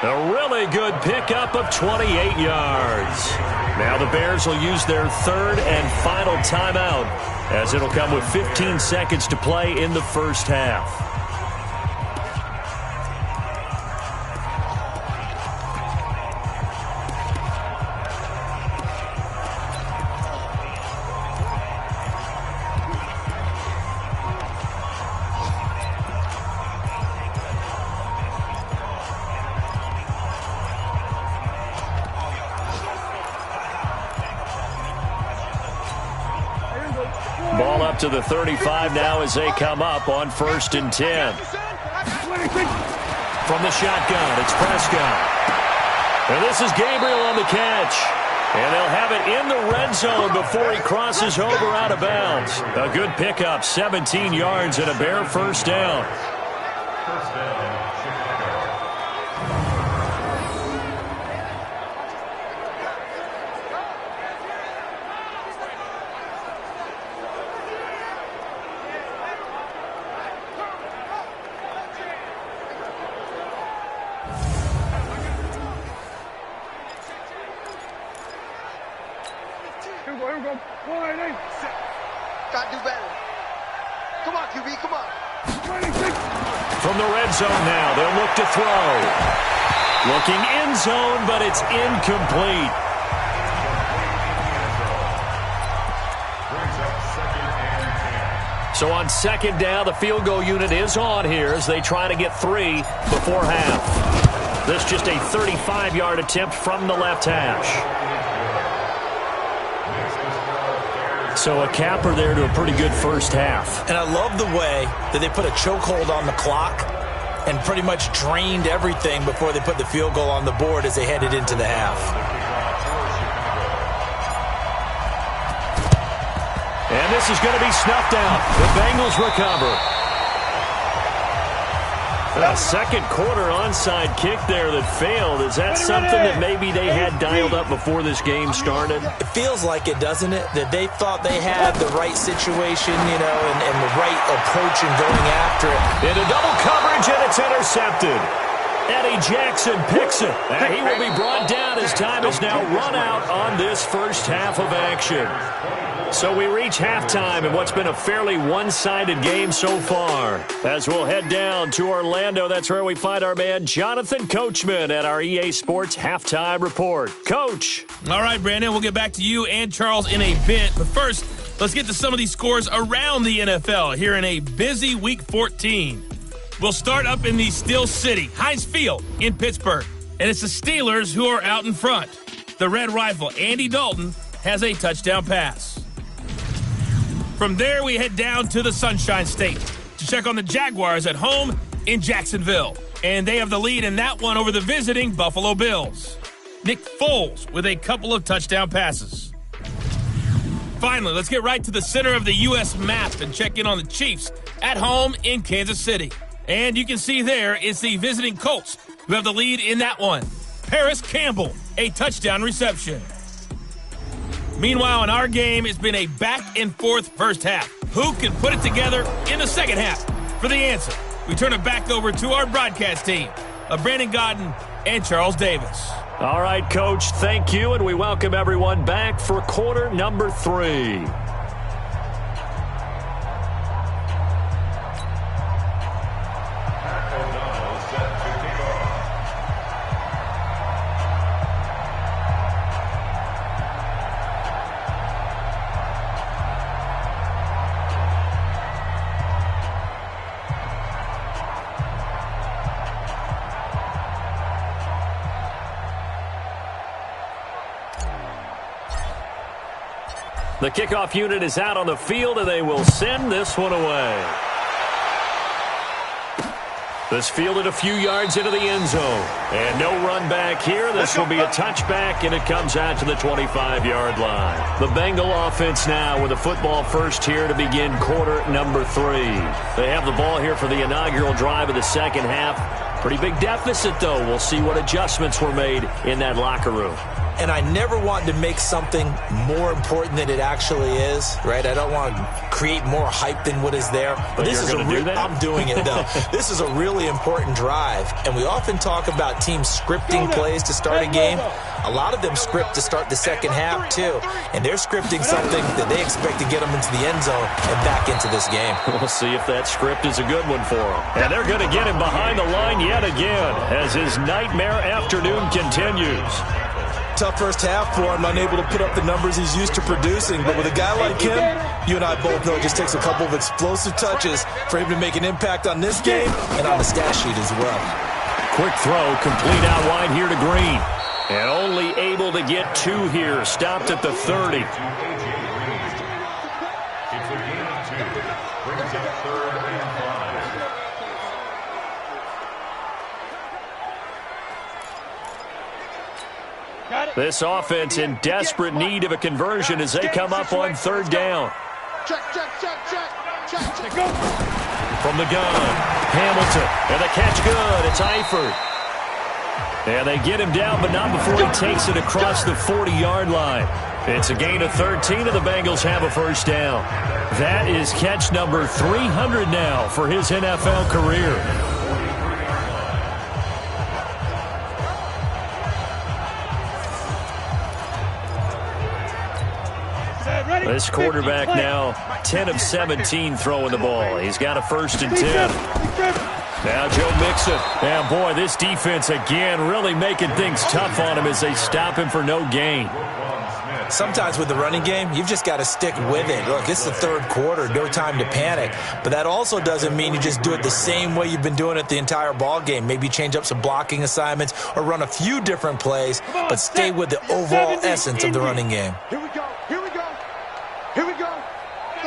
Speaker 4: A really good pickup of 28 yards. Now the Bears will use their 3rd and final timeout, as it'll come with 15 seconds to play in the first half. Ball up to the 35 now as they come up on 1st and 10. From the shotgun, it's Prescott. And this is Gabriel on the catch. And they'll have it in the red zone before he crosses over out of bounds. A good pickup, 17 yards and a Bear first down.
Speaker 6: Got to do better. Come on, QB, come on.
Speaker 4: From the red zone now, they'll look to throw. Looking end zone, but it's incomplete. So on 2nd down, the field goal unit is on here as they try to get 3 before half. This just a 35-yard attempt from the left hash. So a capper there to a pretty good first half.
Speaker 5: And I love the way that they put a chokehold on the clock and pretty much drained everything before they put the field goal on the board as they headed into the half.
Speaker 4: And this is going to be snuffed out. The Bengals recover. A second quarter onside kick there that failed. Is that something that maybe they had dialed up before this game started?
Speaker 5: It feels like it, doesn't it? That they thought they had the right situation, you know, and the right approach in going after it.
Speaker 4: Into double coverage, and it's intercepted. Eddie Jackson picks it. And he will be brought down as time has now run out on this first half of action. So we reach halftime in what's been a fairly one-sided game so far. As we'll head down to Orlando, that's where we find our man Jonathan Coachman at our EA Sports Halftime Report. Coach.
Speaker 3: All right, Brandon, we'll get back to you and Charles in a bit. But first, let's get to some of these scores around the NFL here in a busy Week 14. We'll start up in the Steel City, Heinz Field in Pittsburgh. And it's the Steelers who are out in front. The Red Rifle, Andy Dalton, has a touchdown pass. From there, we head down to the Sunshine State to check on the Jaguars at home in Jacksonville. And they have the lead in that one over the visiting Buffalo Bills. Nick Foles with a couple of touchdown passes. Finally, let's get right to the center of the U.S. map and check in on the Chiefs at home in Kansas City. And you can see there it's the visiting Colts who have the lead in that one. Paris Campbell, a touchdown reception. Meanwhile, in our game, it's been a back-and-forth first half. Who can put it together in the second half? For the answer, we turn it back over to our broadcast team of Brandon Godden and Charles Davis.
Speaker 4: All right, Coach, thank you, and we welcome everyone back for quarter number 3. The kickoff unit is out on the field, and they will send this one away. This fielded a few yards into the end zone. And no run back here. This will be a touchback, and it comes out to the 25-yard line. The Bengal offense now with a football first here to begin quarter number 3. They have the ball here for the inaugural drive of the second half. Pretty big deficit, though. We'll see what adjustments were made in that locker room.
Speaker 5: And I never want to make something more important than it actually is, right? I don't want to create more hype than what is there. But this is I'm doing it, though. This is a really important drive. And we often talk about teams scripting plays to start a game. A lot of them script to start the second half, too. And they're scripting something that they expect to get them into the end zone and back into this game.
Speaker 4: We'll see if that script is a good one for them. And they're going to get him behind the line yet again as his nightmare afternoon continues.
Speaker 5: Tough first half for him, unable to put up the numbers he's used to producing. But with a guy like him, you and I both know it just takes a couple of explosive touches for him to make an impact on this game and on the stat sheet as well.
Speaker 4: Quick throw, complete out wide here to Green. And only able to get 2 here, stopped at the 30.
Speaker 8: It's a gain of 2. Brings up 3rd and 5.
Speaker 4: This offense in desperate need of a conversion as they come up on 3rd down.
Speaker 6: Check.
Speaker 4: From the gun, Hamilton, and the catch good. It's Eifert. And they get him down, but not before he takes it across the 40-yard line. It's a gain of 13, and the Bengals have a first down. That is catch number 300 now for his NFL career. This quarterback now 10 of 17 throwing the ball. He's got a 1st and 10. Now Joe Mixon. And boy, this defense again really making things tough on him as they stop him for no gain.
Speaker 5: Sometimes with the running game, you've just got to stick with it. Look, it's the 3rd quarter, no time to panic. But that also doesn't mean you just do it the same way you've been doing it the entire ball game. Maybe change up some blocking assignments or run a few different plays, but stay with the overall essence of the running game.
Speaker 6: Here we go.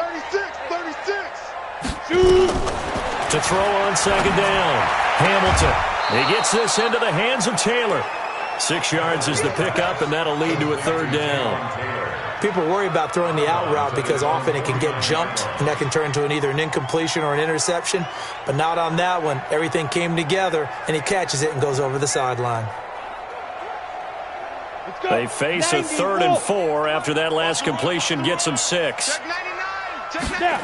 Speaker 6: 36.
Speaker 4: To throw on 2nd down. Hamilton. He gets this into the hands of Taylor. 6 yards is the pickup, and that'll lead to a 3rd down.
Speaker 5: People worry about throwing the out route because often it can get jumped, and that can turn into either an incompletion or an interception. But not on that one. Everything came together, and he catches it and goes over the sideline.
Speaker 4: They face a 3rd and 4 after that last completion gets them 6.
Speaker 6: Check 99.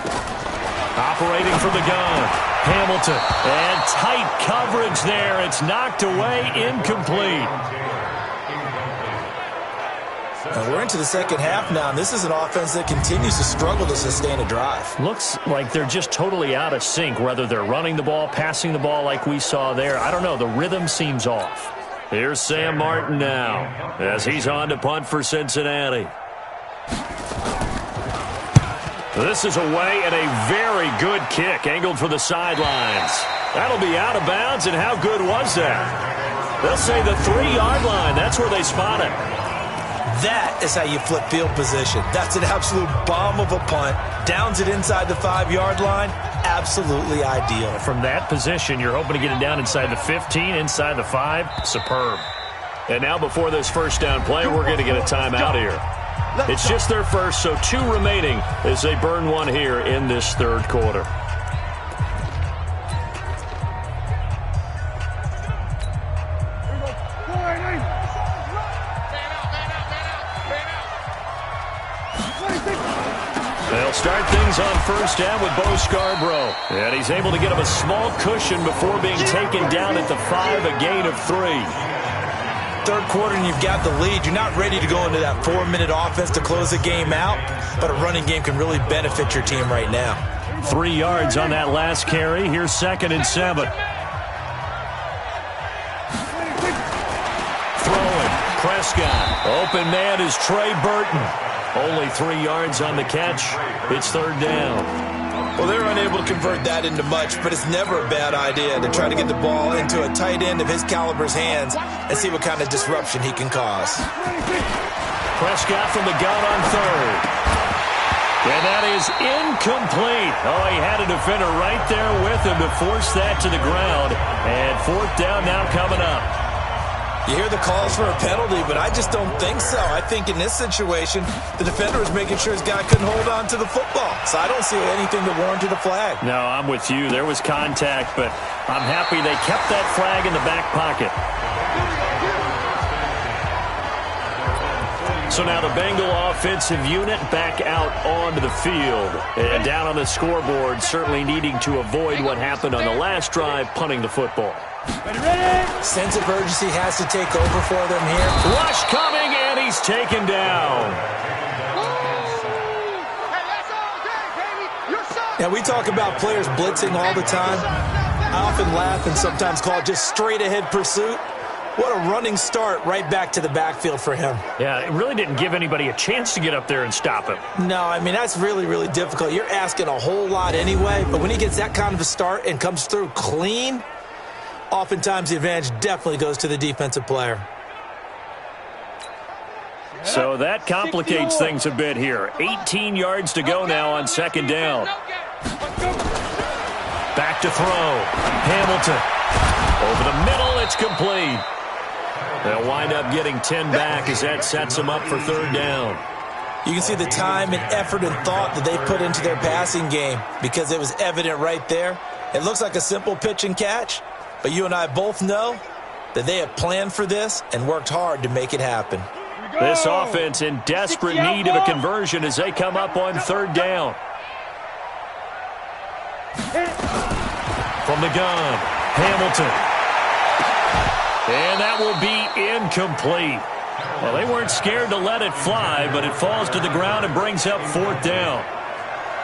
Speaker 4: Operating from the gun. Hamilton. And tight coverage there. It's knocked away, incomplete.
Speaker 5: We're into the second half now, and this is an offense that continues to struggle to sustain a drive.
Speaker 4: Looks like they're just totally out of sync, whether they're running the ball, passing the ball like we saw there. I don't know. The rhythm seems off. Here's Sam Martin now as he's on to punt for Cincinnati. This is away and a very good kick angled for the sidelines. That'll be out of bounds, and how good was that? They'll say the 3-yard line. That's where they spot it.
Speaker 5: That is how you flip field position. That's an absolute bomb of a punt. Downs it inside the 5-yard line. Absolutely ideal.
Speaker 4: From that position, you're hoping to get it down inside the 15, inside the 5. Superb. And now before this first down play, we're going to get a timeout here. It's just their first, so 2 remaining as they burn one here in this third quarter. They'll start things on first down with Bo Scarborough. And he's able to get him a small cushion before being taken down at the 5, a gain of 3.
Speaker 5: Third quarter and you've got the lead. You're not ready to go into that 4-minute offense to close the game out, but a running game can really benefit your team right now.
Speaker 4: 3 yards on that last carry. Here's 2nd and 7. Throwing. Prescott. Open man is Trey Burton. Only 3 yards on the catch. It's 3rd down.
Speaker 5: Well, they're unable to convert that into much, but it's never a bad idea to try to get the ball into a tight end of his caliber's hands and see what kind of disruption he can cause.
Speaker 4: Prescott from the gun on 3rd. And that is incomplete. Oh, he had a defender right there with him to force that to the ground. And 4th down now coming up.
Speaker 5: You hear the calls for a penalty, but I just don't think so. I think in this situation, the defender was making sure his guy couldn't hold on to the football. So I don't see anything that warranted a flag.
Speaker 4: No, I'm with you. There was contact, but I'm happy they kept that flag in the back pocket. So now the Bengal offensive unit back out onto the field. And down on the scoreboard, certainly needing to avoid what happened on the last drive, punting the football.
Speaker 6: Ready?
Speaker 5: Sense of urgency has to take over for them here.
Speaker 4: Rush coming, and he's taken down.
Speaker 5: Now, we talk about players blitzing all the time. I often laugh and sometimes call it just straight-ahead pursuit. What a running start right back to the backfield for him.
Speaker 4: Yeah, it really didn't give anybody a chance to get up there and stop him.
Speaker 5: No, I mean, that's really, really difficult. You're asking a whole lot anyway, but when he gets that kind of a start and comes through clean, oftentimes the advantage definitely goes to the defensive player.
Speaker 4: So that complicates things a bit here. 18 yards to go now on 2nd down. Back to throw. Hamilton. Over the middle, it's complete. They'll wind up getting 10 back as that sets them up for 3rd down.
Speaker 5: You can see the time and effort and thought that they put into their passing game because it was evident right there. It looks like a simple pitch and catch, but you and I both know that they have planned for this and worked hard to make it happen.
Speaker 4: This offense in desperate need of a conversion as they come up on 3rd down. From the gun, Hamilton. And that will be incomplete. Well, they weren't scared to let it fly, but it falls to the ground and brings up 4th down.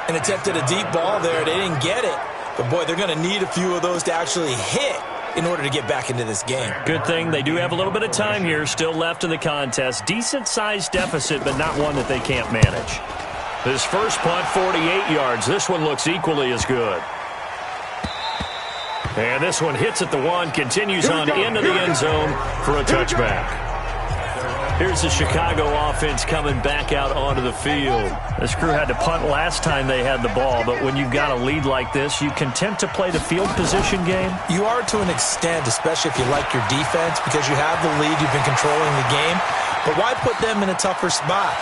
Speaker 5: An attempt at a deep ball there. They didn't get it. But, boy, they're going to need a few of those to actually hit in order to get back into this game.
Speaker 4: Good thing they do have a little bit of time here still left in the contest. Decent-sized deficit, but not one that they can't manage. This first punt, 48 yards. This one looks equally as good. And this one hits at the 1, continues on into the end zone for a touchback. Here's the Chicago offense coming back out onto the field. This crew had to punt last time they had the ball, but when you've got a lead like this, you content to play the field position game?
Speaker 5: You are to an extent, especially if you like your defense, because you have the lead, you've been controlling the game. But why put them in a tougher spot?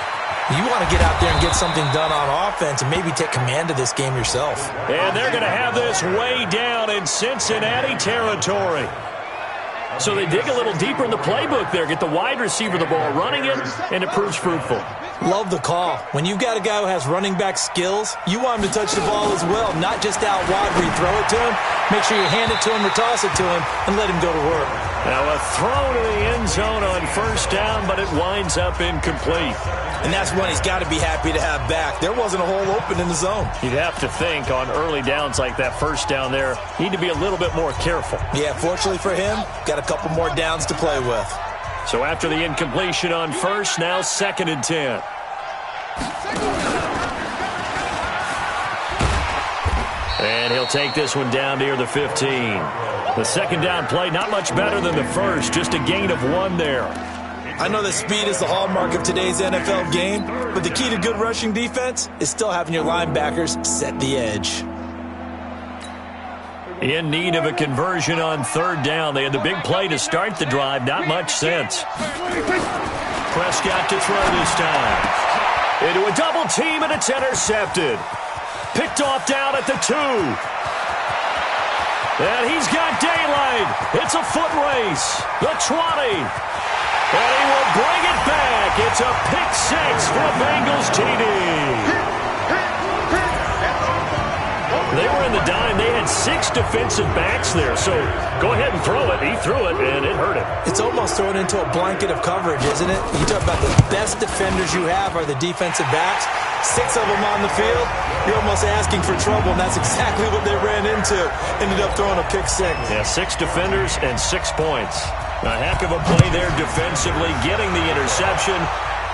Speaker 5: You want to get out there and get something done on offense and maybe take command of this game yourself.
Speaker 4: And they're going to have this way down in Cincinnati territory. So they dig a little deeper in the playbook there, get the wide receiver the ball, running it, and it proves fruitful.
Speaker 5: Love the call. When you've got a guy who has running back skills, you want him to touch the ball as well, not just out wide where you throw it to him. Make sure you hand it to him or toss it to him and let him go to work.
Speaker 4: Now a throw to the end zone on first down, but it winds up incomplete.
Speaker 5: And that's one he's got to be happy to have back. There wasn't a hole open in the zone.
Speaker 4: You'd have to think on early downs like that first down there, need to be a little bit more careful.
Speaker 5: Yeah, fortunately for him, got a couple more downs to play with.
Speaker 4: So after the incompletion on first, now 2nd and 10. And he'll take this one down near the 15. The second down play, not much better than the first, just a gain of 1 there.
Speaker 5: I know that speed is the hallmark of today's NFL game, but the key to good rushing defense is still having your linebackers set the edge.
Speaker 4: In need of a conversion on 3rd down. They had the big play to start the drive. Not much sense. Prescott to throw this time. Into a double team, and it's intercepted. Picked off down at the 2. And he's got daylight. It's a foot race. The 20. And he will bring it back. It's a pick 6 for a Bengals TD. They were in the dime. They had 6 defensive backs there. So go ahead and throw it. He threw it, and it hurt him.
Speaker 5: It's almost thrown into a blanket of coverage, isn't it? You talk about the best defenders you have are the defensive backs. 6 of them on the field. You're almost asking for trouble, and that's exactly what they ran into. Ended up throwing a pick 6.
Speaker 4: Yeah, 6 defenders and 6 points. A heck of a play there defensively, getting the interception,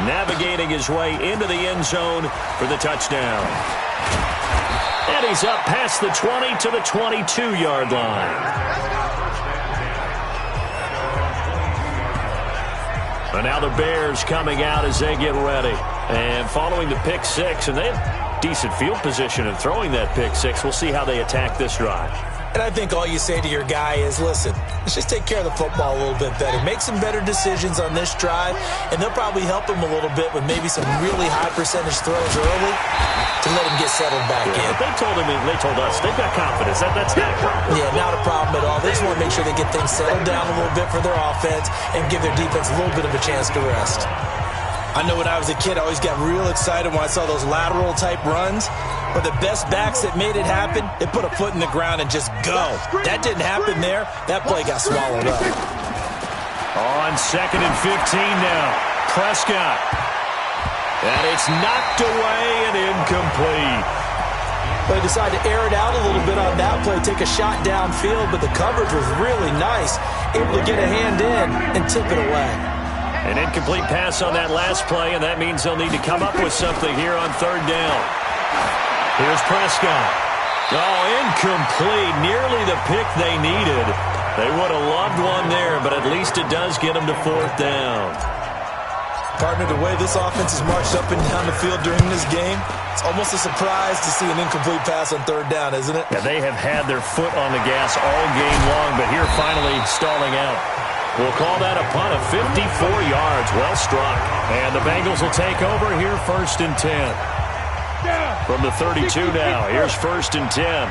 Speaker 4: navigating his way into the end zone for the touchdown. And he's up past the 20 to the 22-yard line. And now the Bears coming out as they get ready. And following the pick 6, and they have decent field position in throwing that pick 6. We'll see how they attack this drive.
Speaker 5: And I think all you say to your guy is, listen, let's just take care of the football a little bit better. Make some better decisions on this drive, and they'll probably help him a little bit with maybe some really high percentage throws early to let him get settled back in.
Speaker 4: They told us, they've got confidence. That's not a problem.
Speaker 5: Yeah, not a problem at all. They just want to make sure they get things settled down a little bit for their offense and give their defense a little bit of a chance to rest. I know when I was a kid, I always got real excited when I saw those lateral-type runs. But the best backs that made it happen, they put a foot in the ground and just go. That didn't happen there. That play got swallowed up.
Speaker 4: On 2nd and 15 now. Prescott. And it's knocked away and incomplete.
Speaker 5: They decided to air it out a little bit on that play, take a shot downfield, but the coverage was really nice. Able to get a hand in and tip it away.
Speaker 4: An incomplete pass on that last play, and that means they'll need to come up with something here on 3rd down. Here's Prescott. Oh, incomplete. Nearly the pick they needed. They would have loved one there, but at least it does get them to 4th down.
Speaker 5: Partner, the way this offense has marched up and down the field during this game, it's almost a surprise to see an incomplete pass on 3rd down, isn't it?
Speaker 4: Yeah, they have had their foot on the gas all game long, but here finally stalling out. We'll call that a punt of 54 yards. Well struck. And the Bengals will take over here 1st and 10. From the 32 now. Here's 1st and 10.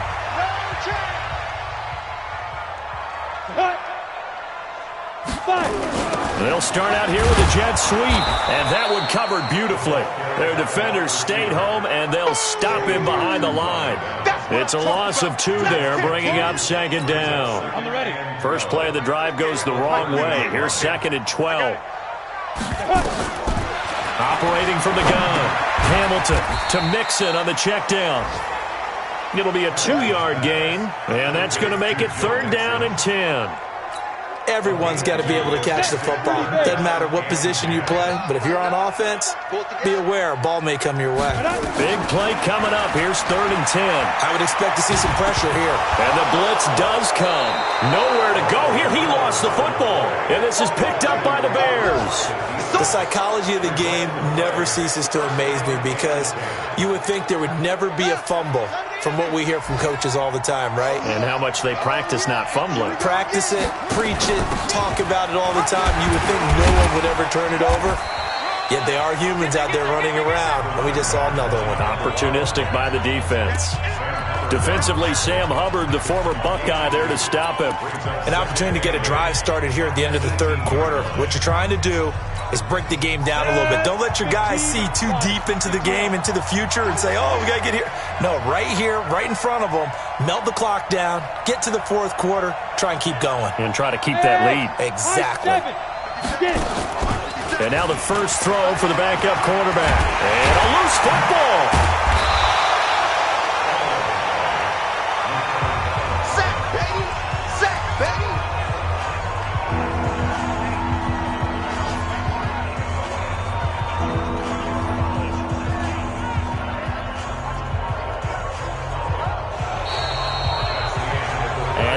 Speaker 4: They'll start out here with a jet sweep, and that one covered beautifully. Their defenders stayed home, and they'll stop him behind the line. It's a loss of 2 there, bringing up 2nd down. First play of the drive goes the wrong way. Here's 2nd and 12. Operating from the gun. Hamilton to Mixon on the check down. It'll be a 2-yard gain, and that's going to make it 3rd down and 10.
Speaker 5: Everyone's got to be able to catch the football. Doesn't matter what position you play, but if you're on offense, be aware a ball may come your way.
Speaker 4: Big play coming up. Here's 3rd and 10.
Speaker 5: I would expect to see some pressure here.
Speaker 4: And the blitz does come. Nowhere to go here. He lost the football. And this is picked up by the Bears.
Speaker 5: The psychology of the game never ceases to amaze me because you would think there would never be a fumble from what we hear from coaches all the time, right?
Speaker 4: And how much they practice not fumbling.
Speaker 5: Practice it, preach it, talk about it all the time. You would think no one would ever turn it over. Yet they are humans out there running around, and we just saw another one.
Speaker 4: Opportunistic by the defense. Defensively, Sam Hubbard, the former Buckeye, there to stop him.
Speaker 5: An opportunity to get a drive started here at the end of the third quarter. What you're trying to do is break the game down a little bit. Don't let your guys see too deep into the game, into the future, and say, oh, we got to get here. No, right here, right in front of them, melt the clock down, get to the fourth quarter, try and keep going.
Speaker 4: And try to keep that lead.
Speaker 5: Exactly.
Speaker 4: And now the first throw for the backup quarterback. And a loose football.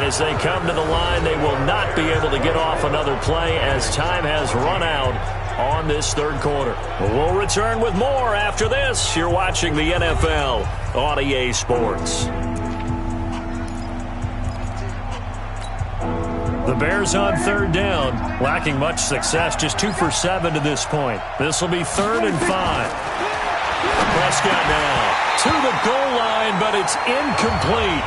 Speaker 4: As they come to the line, they will not be able to get off another play as time has run out on this third quarter. We'll return with more after this. You're watching the NFL on EA Sports. The Bears on third down, lacking much success, just 2 for 7 to this point. This will be 3rd and 5. Prescott now to the goal line, but it's incomplete.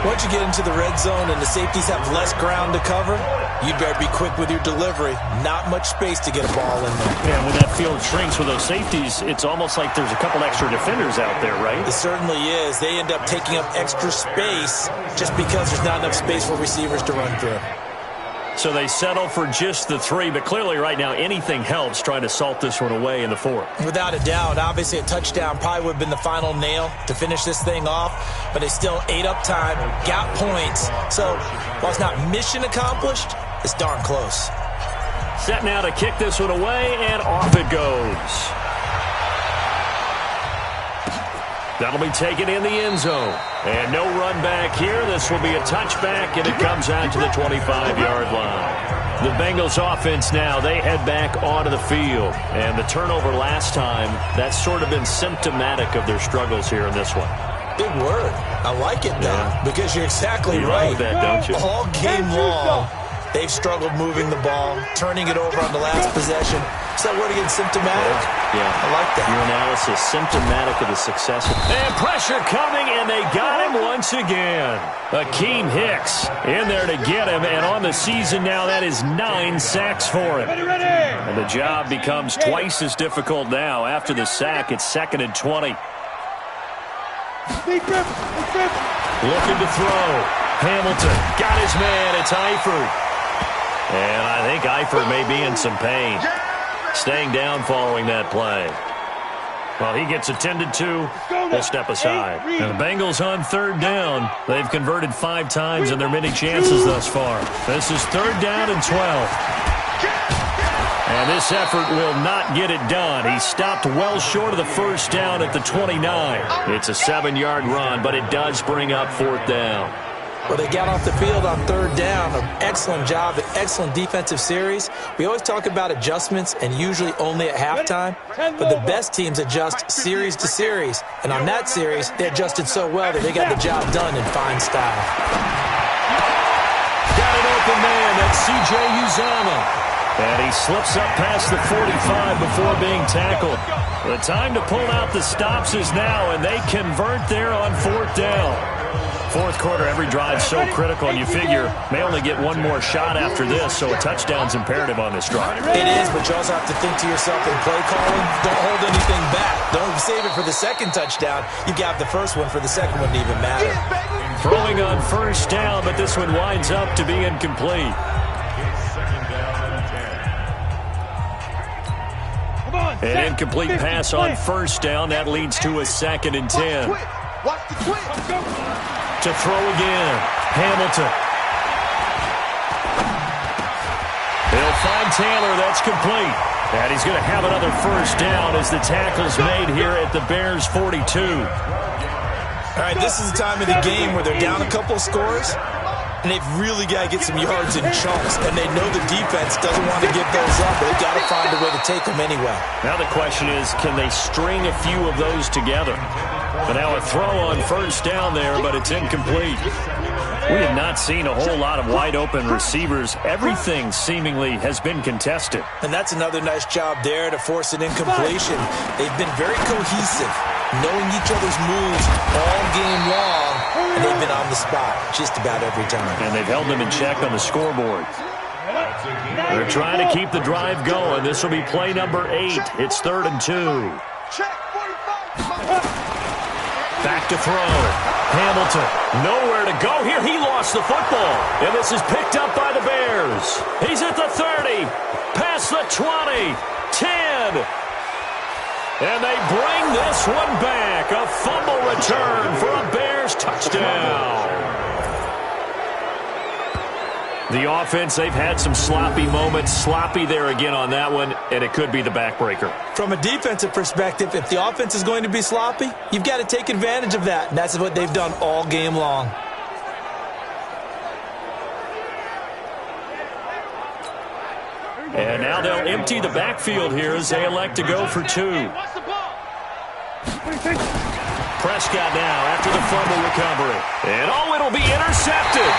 Speaker 5: Once you get into the red zone and the safeties have less ground to cover, you better be quick with your delivery. Not much space to get a ball in there.
Speaker 4: Yeah, when that field shrinks with those safeties, it's almost like there's a couple extra defenders out there, right?
Speaker 5: It certainly is. They end up taking up extra space just because there's not enough space for receivers to run through.
Speaker 4: So they settle for just the 3, but clearly right now anything helps trying to salt this one away in the 4th.
Speaker 5: Without a doubt. Obviously a touchdown probably would have been the final nail to finish this thing off, but they still ate up time, got points. So while it's not mission accomplished, it's darn close.
Speaker 4: Set now to kick this one away, and off it goes. That'll be taken in the end zone. And no run back here. This will be a touchback, and it comes out to the 25-yard line. The Bengals offense now, they head back onto the field. And the turnover last time, that's sort of been symptomatic of their struggles here in this one.
Speaker 5: Big word. I like it, though, because you're exactly right.
Speaker 4: Love that, don't you?
Speaker 5: All game long, they've struggled moving the ball, turning it over on the last possession. Is that word again, symptomatic?
Speaker 4: Yeah.
Speaker 5: I like that.
Speaker 4: Your analysis, symptomatic of the success. And pressure coming, and they got him once again. Akeem Hicks in there to get him, and on the season now, that is 9 sacks for him. And the job becomes twice as difficult now. After the sack, it's 2nd and 20. Looking to throw. Hamilton got his man. It's Eifert. And I think Eifert may be in some pain. Staying down following that play. Well, he gets attended to. We'll step aside. And the Bengals on third down. They've converted 5 times in their many chances thus far. This is 3rd down and 12. And this effort will not get it done. He stopped well short of the first down at the 29. It's a 7-yard run, but it does bring up 4th down.
Speaker 5: Well, they got off the field on third down. An excellent job, an excellent defensive series. We always talk about adjustments and usually only at halftime, but the best teams adjust series to series. And on that series, they adjusted so well that they got the job done in fine style.
Speaker 4: Got an open man. That's C.J. Uzomah. And he slips up past the 45 before being tackled. The time to pull out the stops is now, and they convert there on 4th down. 4th quarter, every drive so critical, and you figure may only get one more shot after this, so a touchdown's imperative on this drive.
Speaker 5: It is, but you also have to think to yourself in play calling, don't hold anything back. Don't save it for the second touchdown. You got the first one for the second one to even matter.
Speaker 4: Throwing on first down, but this one winds up to be incomplete. An incomplete pass on first down. That leads to a 2nd and 10. To throw again. Hamilton. They'll find Taylor. That's complete. And he's going to have another first down as the tackle's made here at the Bears' 42.
Speaker 5: All right, this is the time of the game where they're down a couple of scores, and they've really got to get some yards in chunks, and they know the defense doesn't want to give those up, but they've got to find a way to take them anyway.
Speaker 4: Now the question is, can they string a few of those together? But now a throw on first down there, but it's incomplete. We have not seen a whole lot of wide-open receivers. Everything seemingly has been contested.
Speaker 5: And that's another nice job there to force an incompletion. They've been very cohesive. knowing each other's moves all game long, and they've been on the spot just about every time.
Speaker 4: And they've held them in check on the scoreboard. They're trying to keep the drive going. This will be play number 8. It's 3rd and 2. Back to throw. Hamilton, nowhere to go here. He lost the football. And this is picked up by the Bears. He's at the 30. Past the 20. 10. And they bring this one back. A fumble return for a Bears touchdown. The offense, they've had some sloppy moments. Sloppy there again on that one, and it could be the backbreaker.
Speaker 5: From a defensive perspective, if the offense is going to be sloppy, you've got to take advantage of that, and that's what they've done all game long.
Speaker 4: And now they'll empty the backfield here as they elect to go for 2. Prescott now after the fumble recovery. And it'll be intercepted.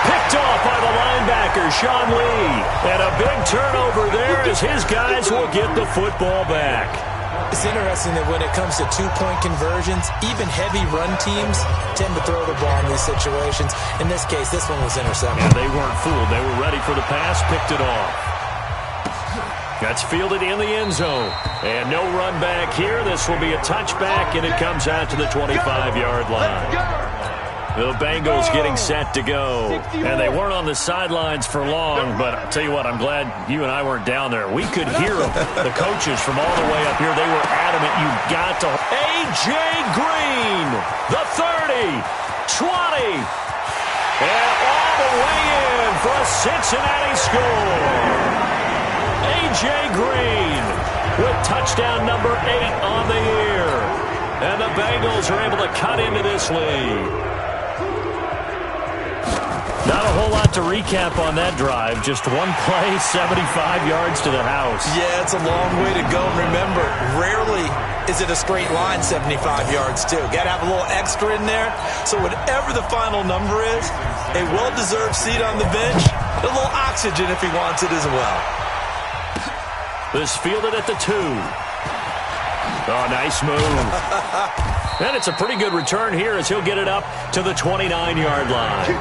Speaker 4: Picked off by the linebacker, Sean Lee. And a big turnover there as his guys will get the football back.
Speaker 5: It's interesting that when it comes to two-point conversions, even heavy run teams tend to throw the ball in these situations. In this case, this one was intercepted.
Speaker 4: And they weren't fooled. They were ready for the pass, picked it off. That's fielded in the end zone. And no run back here. This will be a touchback, and it comes out to the 25-yard line. The Bengals getting set to go. And they weren't on the sidelines for long, but I'll tell you what, I'm glad you and I weren't down there. We could hear them. The coaches from all the way up here, they were adamant. You've got to. A.J. Green, the 30, 20, and all the way in for a Cincinnati score. A.J. Green with touchdown number 8 on the year. And the Bengals are able to cut into this lead. Not a whole lot to recap on that drive. Just one play, 75 yards to the house.
Speaker 5: Yeah, it's a long way to go. And remember, rarely is it a straight line 75 yards, too. Got to have a little extra in there. So whatever the final number is, a well-deserved seat on the bench, a little oxygen if he wants it as well.
Speaker 4: This fielded at the 2. Oh, nice move. And it's a pretty good return here as he'll get it up to the 29-yard line.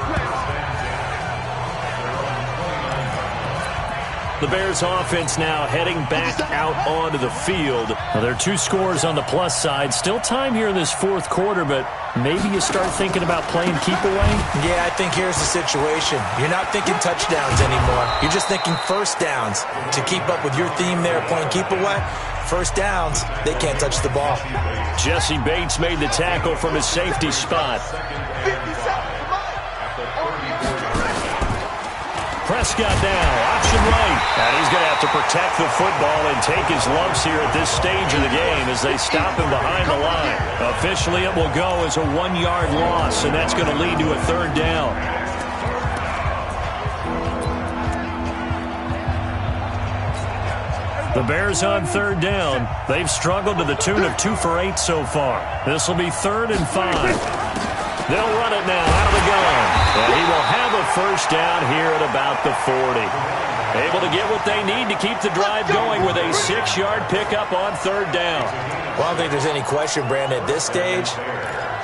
Speaker 4: The Bears offense now heading back out onto the field. Well, there are 2 scores on the plus side. Still time here in this 4th quarter, but maybe you start thinking about playing keep away?
Speaker 5: Yeah, I think here's the situation. You're not thinking touchdowns anymore. You're just thinking first downs. To keep up with your theme there, playing keep away, first downs, they can't touch the ball.
Speaker 4: Jesse Bates made the tackle from his safety spot. Prescott now, option right. And he's going to have to protect the football and take his lumps here at this stage of the game as they stop him behind the line. Officially, it will go as a 1-yard loss, and that's going to lead to a 3rd down. The Bears on 3rd down. They've struggled to the tune of 2 for 8 so far. This will be 3rd and 5. They'll run it now out of the gun. And he will have a first down here at about the 40. Able to get what they need to keep the drive going with a 6-yard pickup on 3rd down.
Speaker 5: Well, I don't think there's any question, Brandon, at this stage,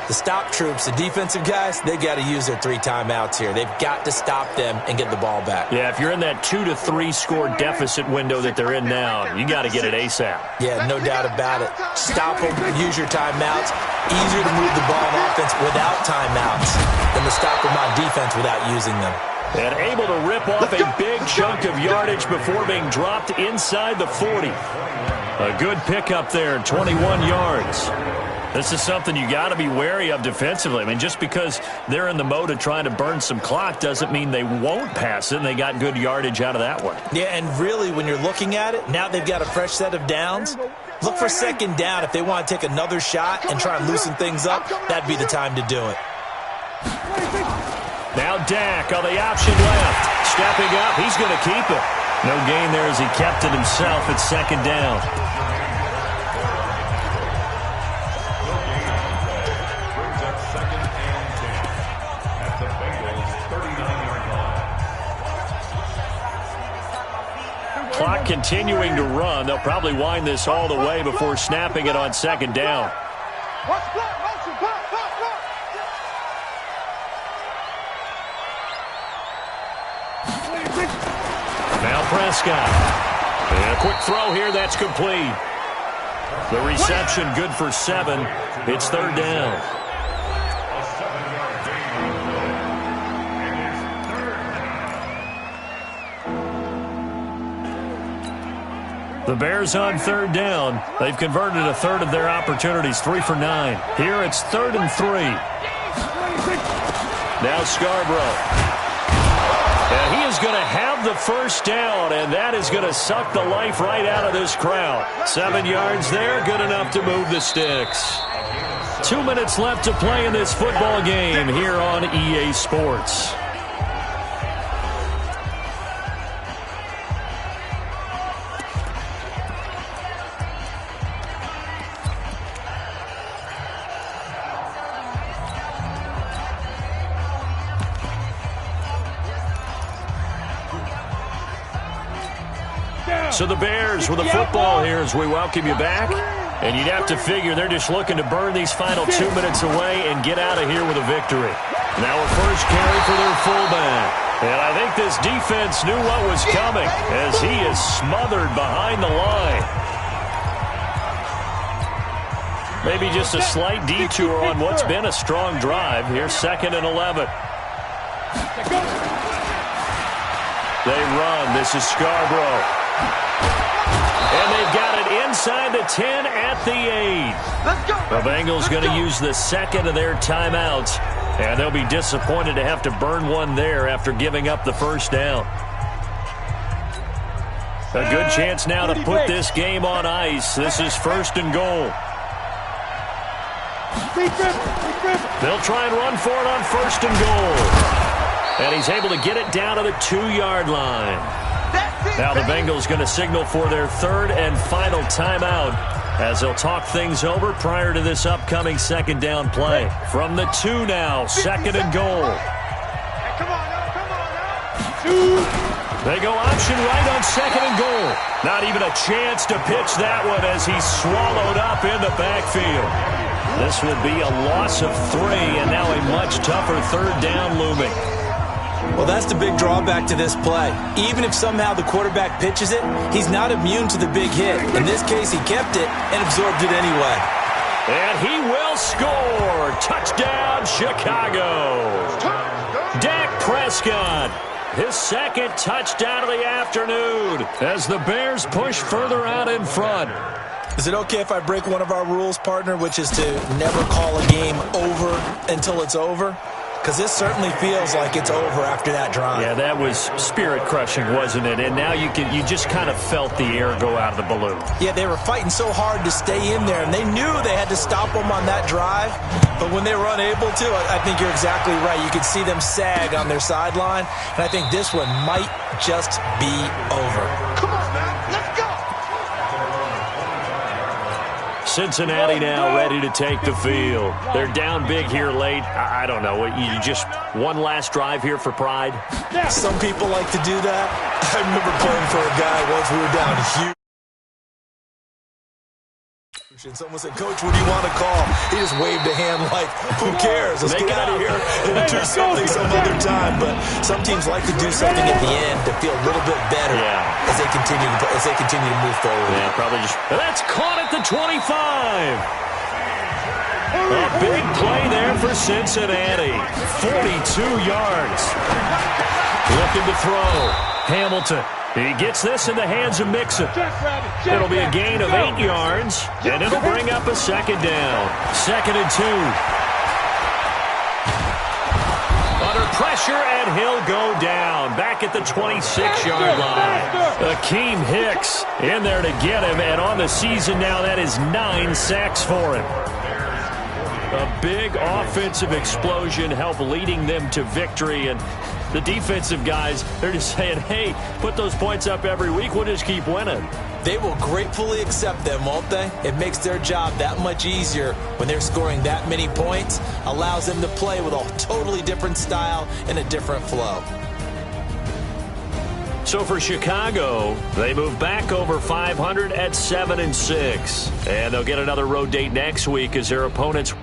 Speaker 5: the stop troops, the defensive guys, they've got to use their 3 timeouts here. They've got to stop them and get the ball back.
Speaker 4: Yeah, if you're in that 2 to 3 score deficit window that they're in now, you got to get it ASAP.
Speaker 5: Yeah, no doubt about it. Stop them, use your timeouts. Easier to move the ball on offense without timeouts than to stop them on defense without using them.
Speaker 4: And able to rip off a big chunk of yardage before being dropped inside the 40. A good pickup there, 21 yards. This is something you got to be wary of defensively. I mean, just because they're in the mode of trying to burn some clock doesn't mean they won't pass it, and they got good yardage out of that one.
Speaker 5: Yeah, and really, when you're looking at it, now they've got a fresh set of downs. Look for 2nd down. If they want to take another shot and try and loosen things up, that'd be the time to do it.
Speaker 4: Now Dak on the option left. Stepping up, he's going to keep it. No gain there as he kept it himself at 2nd down. clock continuing to run. They'll probably wind this all the way before snapping it on second down. Now Prescott. And a quick throw here, that's complete. The reception good for 7. It's third down. The Bears on third down. They've converted a third of their opportunities, 3 for 9. Here it's 3rd and 3. Now Scarborough. And he is going to have the first down, and that is going to suck the life right out of this crowd. 7 yards there, good enough to move the sticks. 2 minutes left to play in this football game here on EA Sports. So the Bears with the football here as we welcome you back. And you'd have to figure they're just looking to burn these final 2 minutes away and get out of here with a victory. Now a first carry for their fullback. And I think this defense knew what was coming as he is smothered behind the line. Maybe just a slight detour on what's been a strong drive. Here's 2nd and 11. They run. This is Scarborough. And they've got it inside the 10 at the 8. The Bengals going to use the second of their timeouts, and they'll be disappointed to have to burn one there after giving up the first down. A good chance now to put this game on ice. This is 1st and goal. They'll try and run for it on 1st and goal. And he's able to get it down to the 2-yard line. Now the Bengals going to signal for their 3rd and final timeout as they'll talk things over prior to this upcoming 2nd down play. From the 2 now, 2nd and goal. They go option right on 2nd and goal. Not even a chance to pitch that one as he's swallowed up in the backfield. This will be a loss of 3 and now a much tougher 3rd down looming.
Speaker 5: Well, that's the big drawback to this play. Even if somehow the quarterback pitches it, he's not immune to the big hit. In this case, he kept it and absorbed it anyway.
Speaker 4: And he will score. Touchdown, Chicago. Dak Prescott, his 2nd touchdown of the afternoon as the Bears push further out in front.
Speaker 5: Is it okay if I break one of our rules, partner, which is to never call a game over until it's over? Because this certainly feels like it's over after that drive.
Speaker 4: Yeah, that was spirit-crushing, wasn't it? And now you just kind of felt the air go out of the balloon.
Speaker 5: Yeah, they were fighting so hard to stay in there, and they knew they had to stop them on that drive. But when they were unable to, I think you're exactly right. You could see them sag on their sideline, and I think this one might just be over.
Speaker 2: Come on, man. Let's go.
Speaker 4: Cincinnati now ready to take the field. They're down big here late. I don't know. You just one last drive here for pride?
Speaker 5: Some people like to do that. I remember playing for a guy once we were down huge. Someone said, "Coach, what do you want to call?" He just waved a hand like, who cares? Let's get out of here and do something some other time. But some teams like to do something at the end to feel a little bit better as they continue to move forward.
Speaker 4: Yeah, probably just. That's caught at the 25. A big play there for Cincinnati. 42 yards. Looking to throw. Hamilton. He gets this in the hands of Mixon. It'll be a gain of 8 yards, and it'll bring up a 2nd down. 2nd and 2. Under pressure, and he'll go down. Back at the 26-yard line. Akeem Hicks in there to get him, and on the season now, that is 9 sacks for him. A big offensive explosion helped leading them to victory, and the defensive guys, they're just saying, hey, put those points up every week. We'll just keep winning.
Speaker 5: They will gratefully accept them, won't they? It makes their job that much easier when they're scoring that many points. Allows them to play with a totally different style and a different flow.
Speaker 4: So for Chicago, they move back over 500 at 7-6. And they'll get another road date next week as their opponents.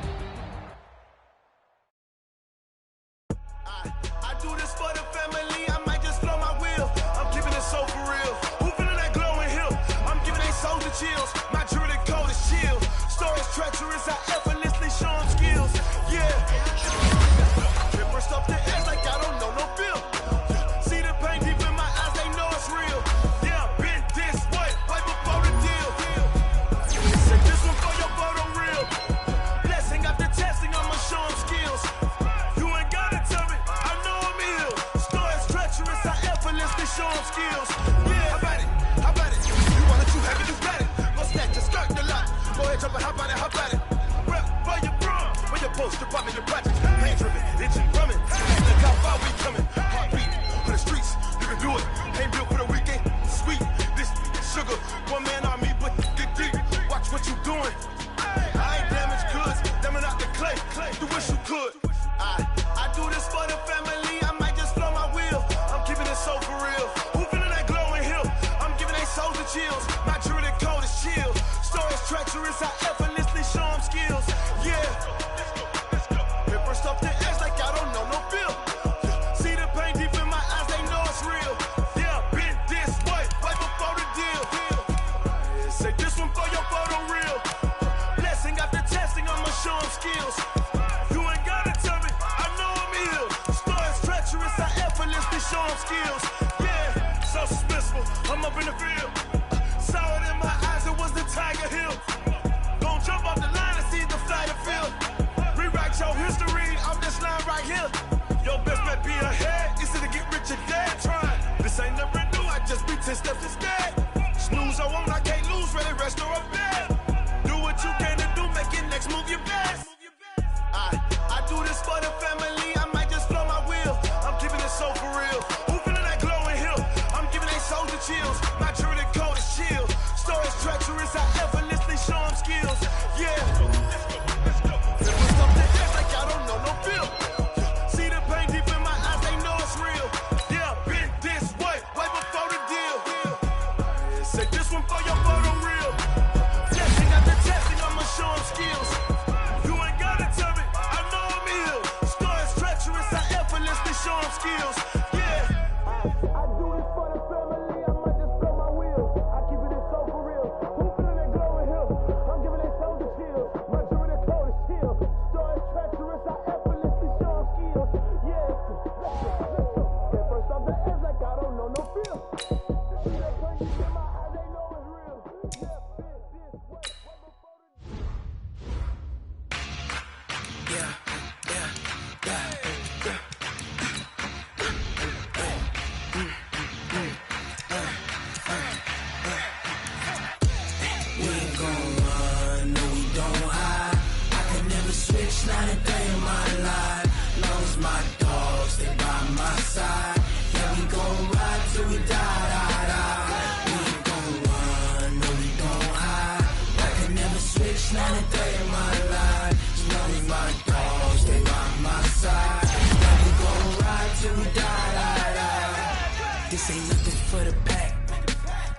Speaker 2: This ain't nothing for the pack.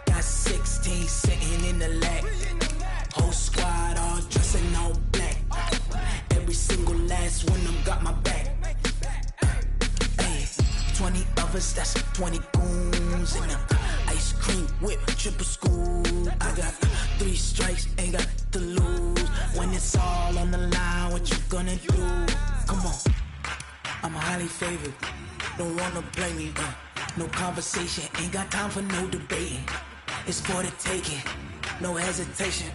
Speaker 2: Got 16 sitting in the lag. Whole squad all dressing all black. Every single last one of them got my back. Hey, 20 of us, that's 20 goons in the ice cream whip, triple scoop. I got 3 strikes, ain't got to lose. When it's all on the line, what you gonna do? Come on, I'm highly favored. Don't wanna blame me, no conversation, ain't got time for no debating. It's for the taking, no hesitation,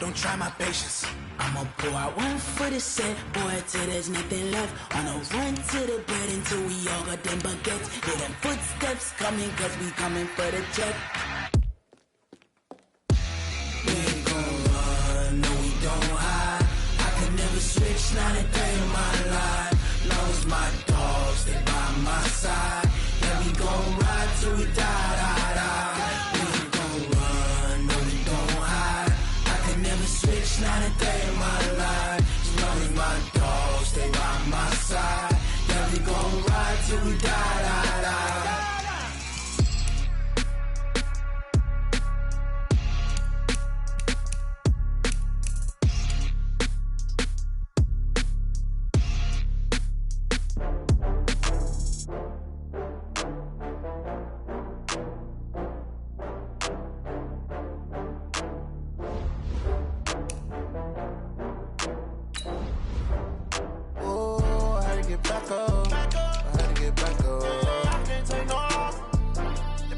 Speaker 2: don't try my patience. I'ma pour out one for the set, boy, till there's nothing left. On a run to the bread until we all got them baguettes. Hear them footsteps coming, cause we coming for the check. We ain't gon' run, no we don't hide. I could never switch, not a day in my life. Long as my dogs, they by my side. Yeah, we gon' ride till we die, die, die. We ain't gon' run, no we don't hide. I could never switch, not a day in my life. As long as my dogs, they by my side. Yeah, we gon' ride till we die, die, die.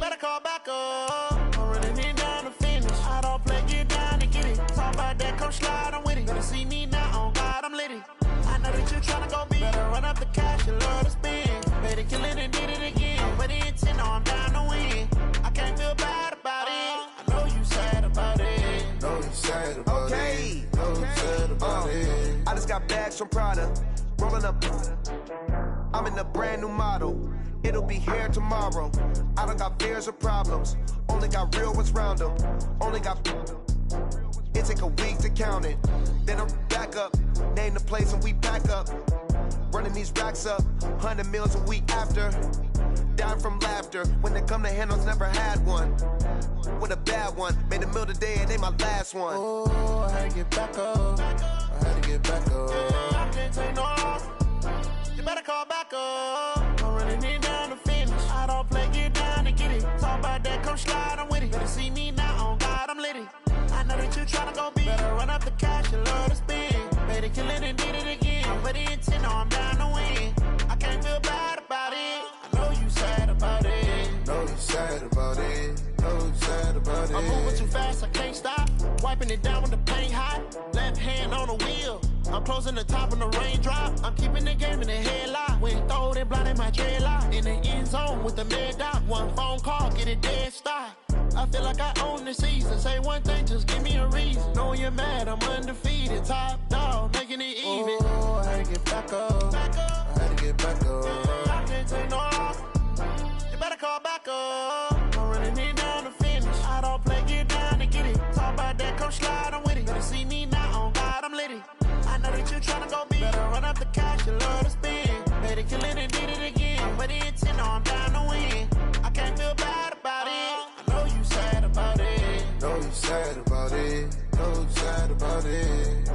Speaker 2: better call back up. I'm running it down to finish. I don't play, get down to get it. Talk about that, come slide, I'm with it. Better see me now, on God, I'm litty. I know that you tryna go big. Better run up the cash, you love to spend. Better kill it and did it again. I'm with the intent, no, I'm down to win. I can't feel bad about it. I know you sad about it.
Speaker 9: Know you sad about it. Know you sad about it. I just got bags from Prada. Rolling up. I'm in a brand new model. It'll be here tomorrow. I don't got fears or problems. Only got real ones round them. Only got. It take a week to count it. Then I'm back up. Name the place and we back up. Running these racks up. 100 meals a week after. Dying from laughter. When they come to handles, never had one. With a bad one. Made a meal today and they my last one.
Speaker 2: Oh, I had to get back up. I had to get back up. I can't take no loss. You better call back up. I'm running it down to finish. I don't play, get down to get it. Talk about that, come slide, I'm with it. Better see me now, on God, I'm litty. I know that you tryna go big. Better run up the cash, you love to spend. Better kill it and did it again. I'm with the intent, no, I'm down to win. I can't feel bad about it. I know you sad about it.
Speaker 9: Know you sad about it. Know you sad about it.
Speaker 2: I'm moving too fast, I can't stop. Wiping it down with the paint hot. Left hand on the wheel. I'm closing the top on the raindrop. I'm keeping the game in the headlock. When throwed and blinded my dreadlock. In the end zone with the mid dot. One phone call, get it dead stop. I feel like I own the season. Say one thing, just give me a reason. Knowing you're mad, I'm undefeated. Top dog, making it even.
Speaker 9: Oh, I had to get back up. I had to get back up.
Speaker 2: I can't take no loss. You better call back up. I'm running it down to finish. I don't play, get down to get it. Talk about that, come slide, I'm with it. Better see me now, on God, I'm litty. I know that you tryna go big. Better run up the cash, you love to spend. Better kill it and did it again. I'm with the intent, no, I'm down to win. I can't feel bad about it. I know you sad about it.
Speaker 9: Know you sad about it. Know you sad about it.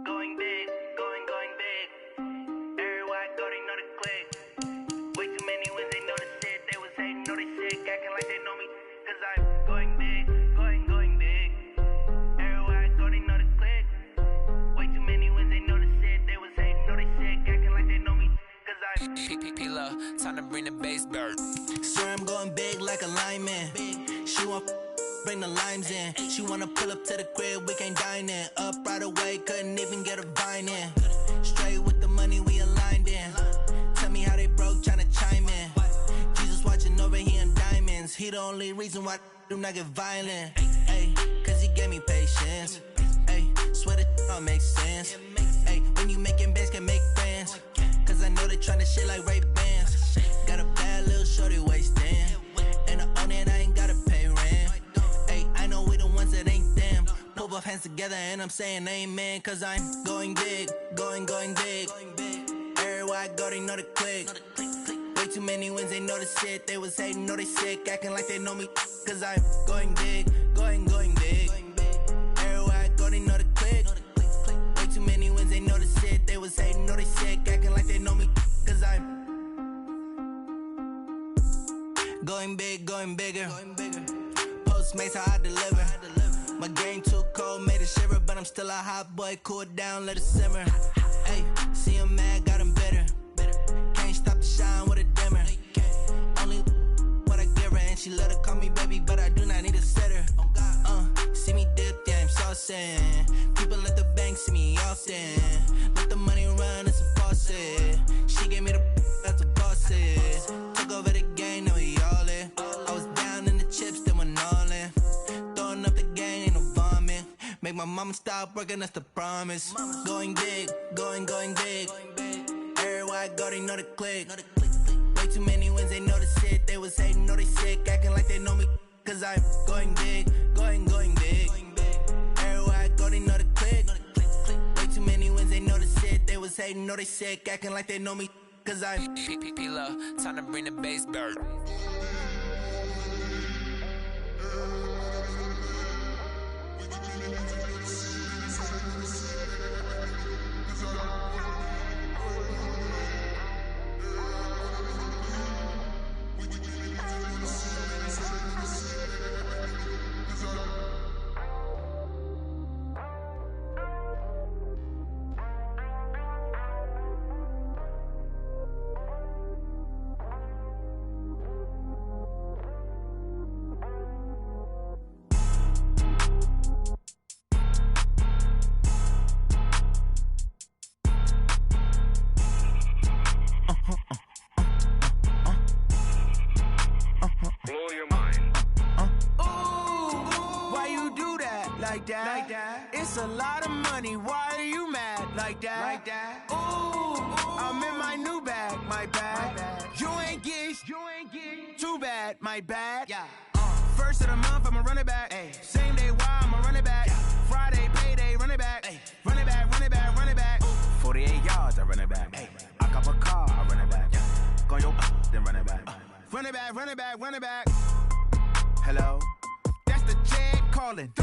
Speaker 2: Going big, going big. Everywhere I go, they know the click. Way too many wins, they know the shit. They was hating, know they sick, acting like they know me. Cause I'm going big, going big. Everywhere I go, they know the click. Way too many wins, they know the shit. They was hating, know they sick, acting like they know me. Cause I'm
Speaker 1: P-P-P-Lo, time to bring the bass bird.
Speaker 2: swear I'm going big like a lineman. She want bring the limes in. She wanna pull up to the crib, we can't dine in. Up right away, couldn't even get a vine in. Straight with the money, we aligned in. Tell me how they broke, tryna chime in. Jesus watching over, he in diamonds. He the only reason why I do not get violent. Ay, cause he gave me patience. Ay, swear that all makes sense. Ay, when you making bands, can make friends. Cause I know they tryna shit like Ray-Bans. Got a bad little shorty wasting. And I own it, I ain't gotta pay rent. Ay, I know we the ones that ain't them. Pull both hands together and I'm saying amen. Cause I'm going big, going big. Everywhere I go, they know the click. Way too many wins, they know the shit. They was hating, know they sick, acting like they know me. Cause I'm going big, going big. Everywhere I go, they know the click. Way too many wins, they know the shit. They was hating, know they sick, acting like they know me. Cause I'm going big, going bigger. Postmates, how I deliver. My game too cold, made it shiver. But I'm still a hot boy, cool it down, let it simmer. Hey, see him mad, got him bitter. Can't stop the shine with a dimmer. Only what I give her, and she let her call me baby, but I do not need a sitter. See me dip, yeah, I'm saucing. People at the bank see me often. Let the money run, it's a faucet. She gave me the that's a faucet. Took over the game, now we all in. I was down in the chips, then went all in. Throwing up the game, ain't no vomit. Make my mama stop working, that's the promise. Going big, going big. Everywhere I go, they know the click. Way too many wins, they know the shit. They was hating, know they sick, acting like they know me. Cause I'm going big, going big. Everywhere I go, they know the click. Way too many wins, they know the shit. They was hating, know they sick, acting like they know me. Cause I'm
Speaker 1: P-P-P-Lo, time to bring the bass bird.
Speaker 9: like that. It's a lot of money, why are you mad like that? Ooh, I'm in my new bag, my bad. You ain't get too bad, my bad. First of the month, I'ma run it back. Same day, why I'ma run it back. Friday, payday, run it back. Run it back, run it back, run it back. 48 yards, I run it back. I cop a car, I run it back. Go your then run it back. Run it back, run it back, run it back. Hello, that's the Jag calling.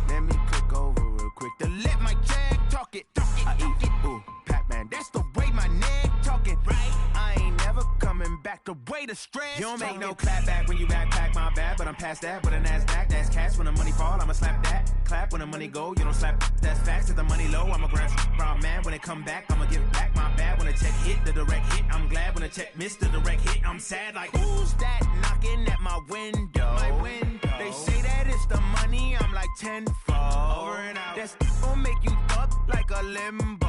Speaker 9: Let me click over real quick to let my Jag talk it. I eat, ooh, Pac-Man, that's the way my neck talking. Right, I ain't never coming back the way the stress. You don't make no clap back when you backpack, my bad, but I'm past that. With a NASDAQ, that's cash. When the money fall, I'ma slap that. Clap when the money go, you don't slap. That's facts. If the money low, I'ma grab brown man. When it come back, I'ma give back my bad. When the check hit, the direct hit, I'm glad. When the check missed, the direct hit, I'm sad. Like, who's that knocking at my window? They say that it's the money, I'm like tenfold. Over and out. That's gon' make you up like a limbo.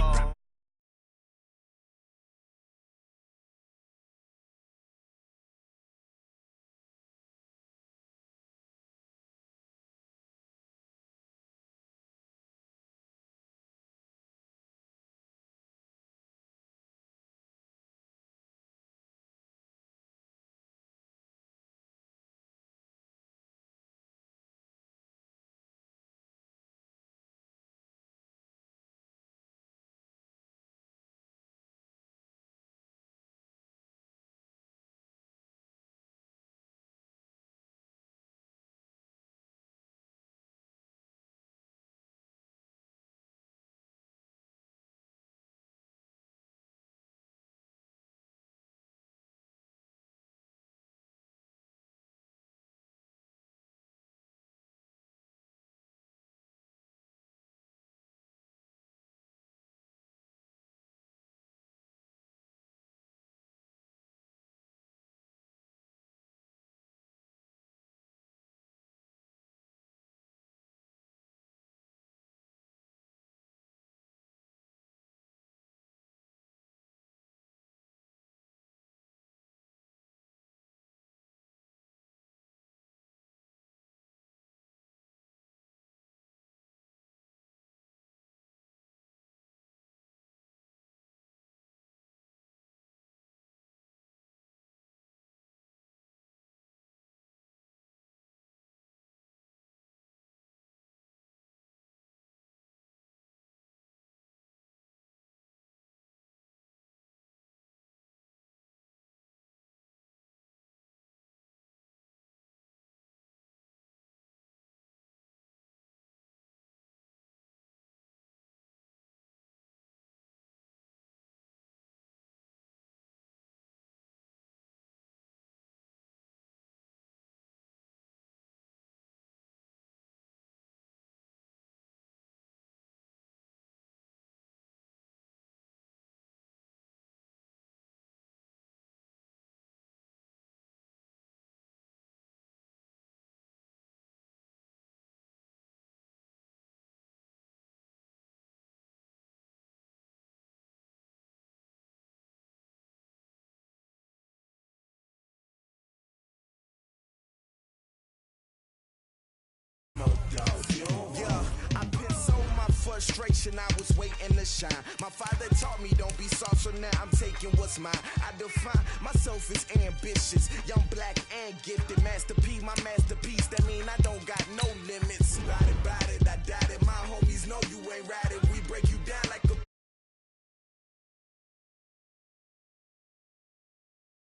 Speaker 10: Frustration, I was waiting to shine. My father taught me don't be soft, so now I'm taking what's mine. I define myself as ambitious, young, black, and gifted. Master P, my masterpiece. That mean I don't got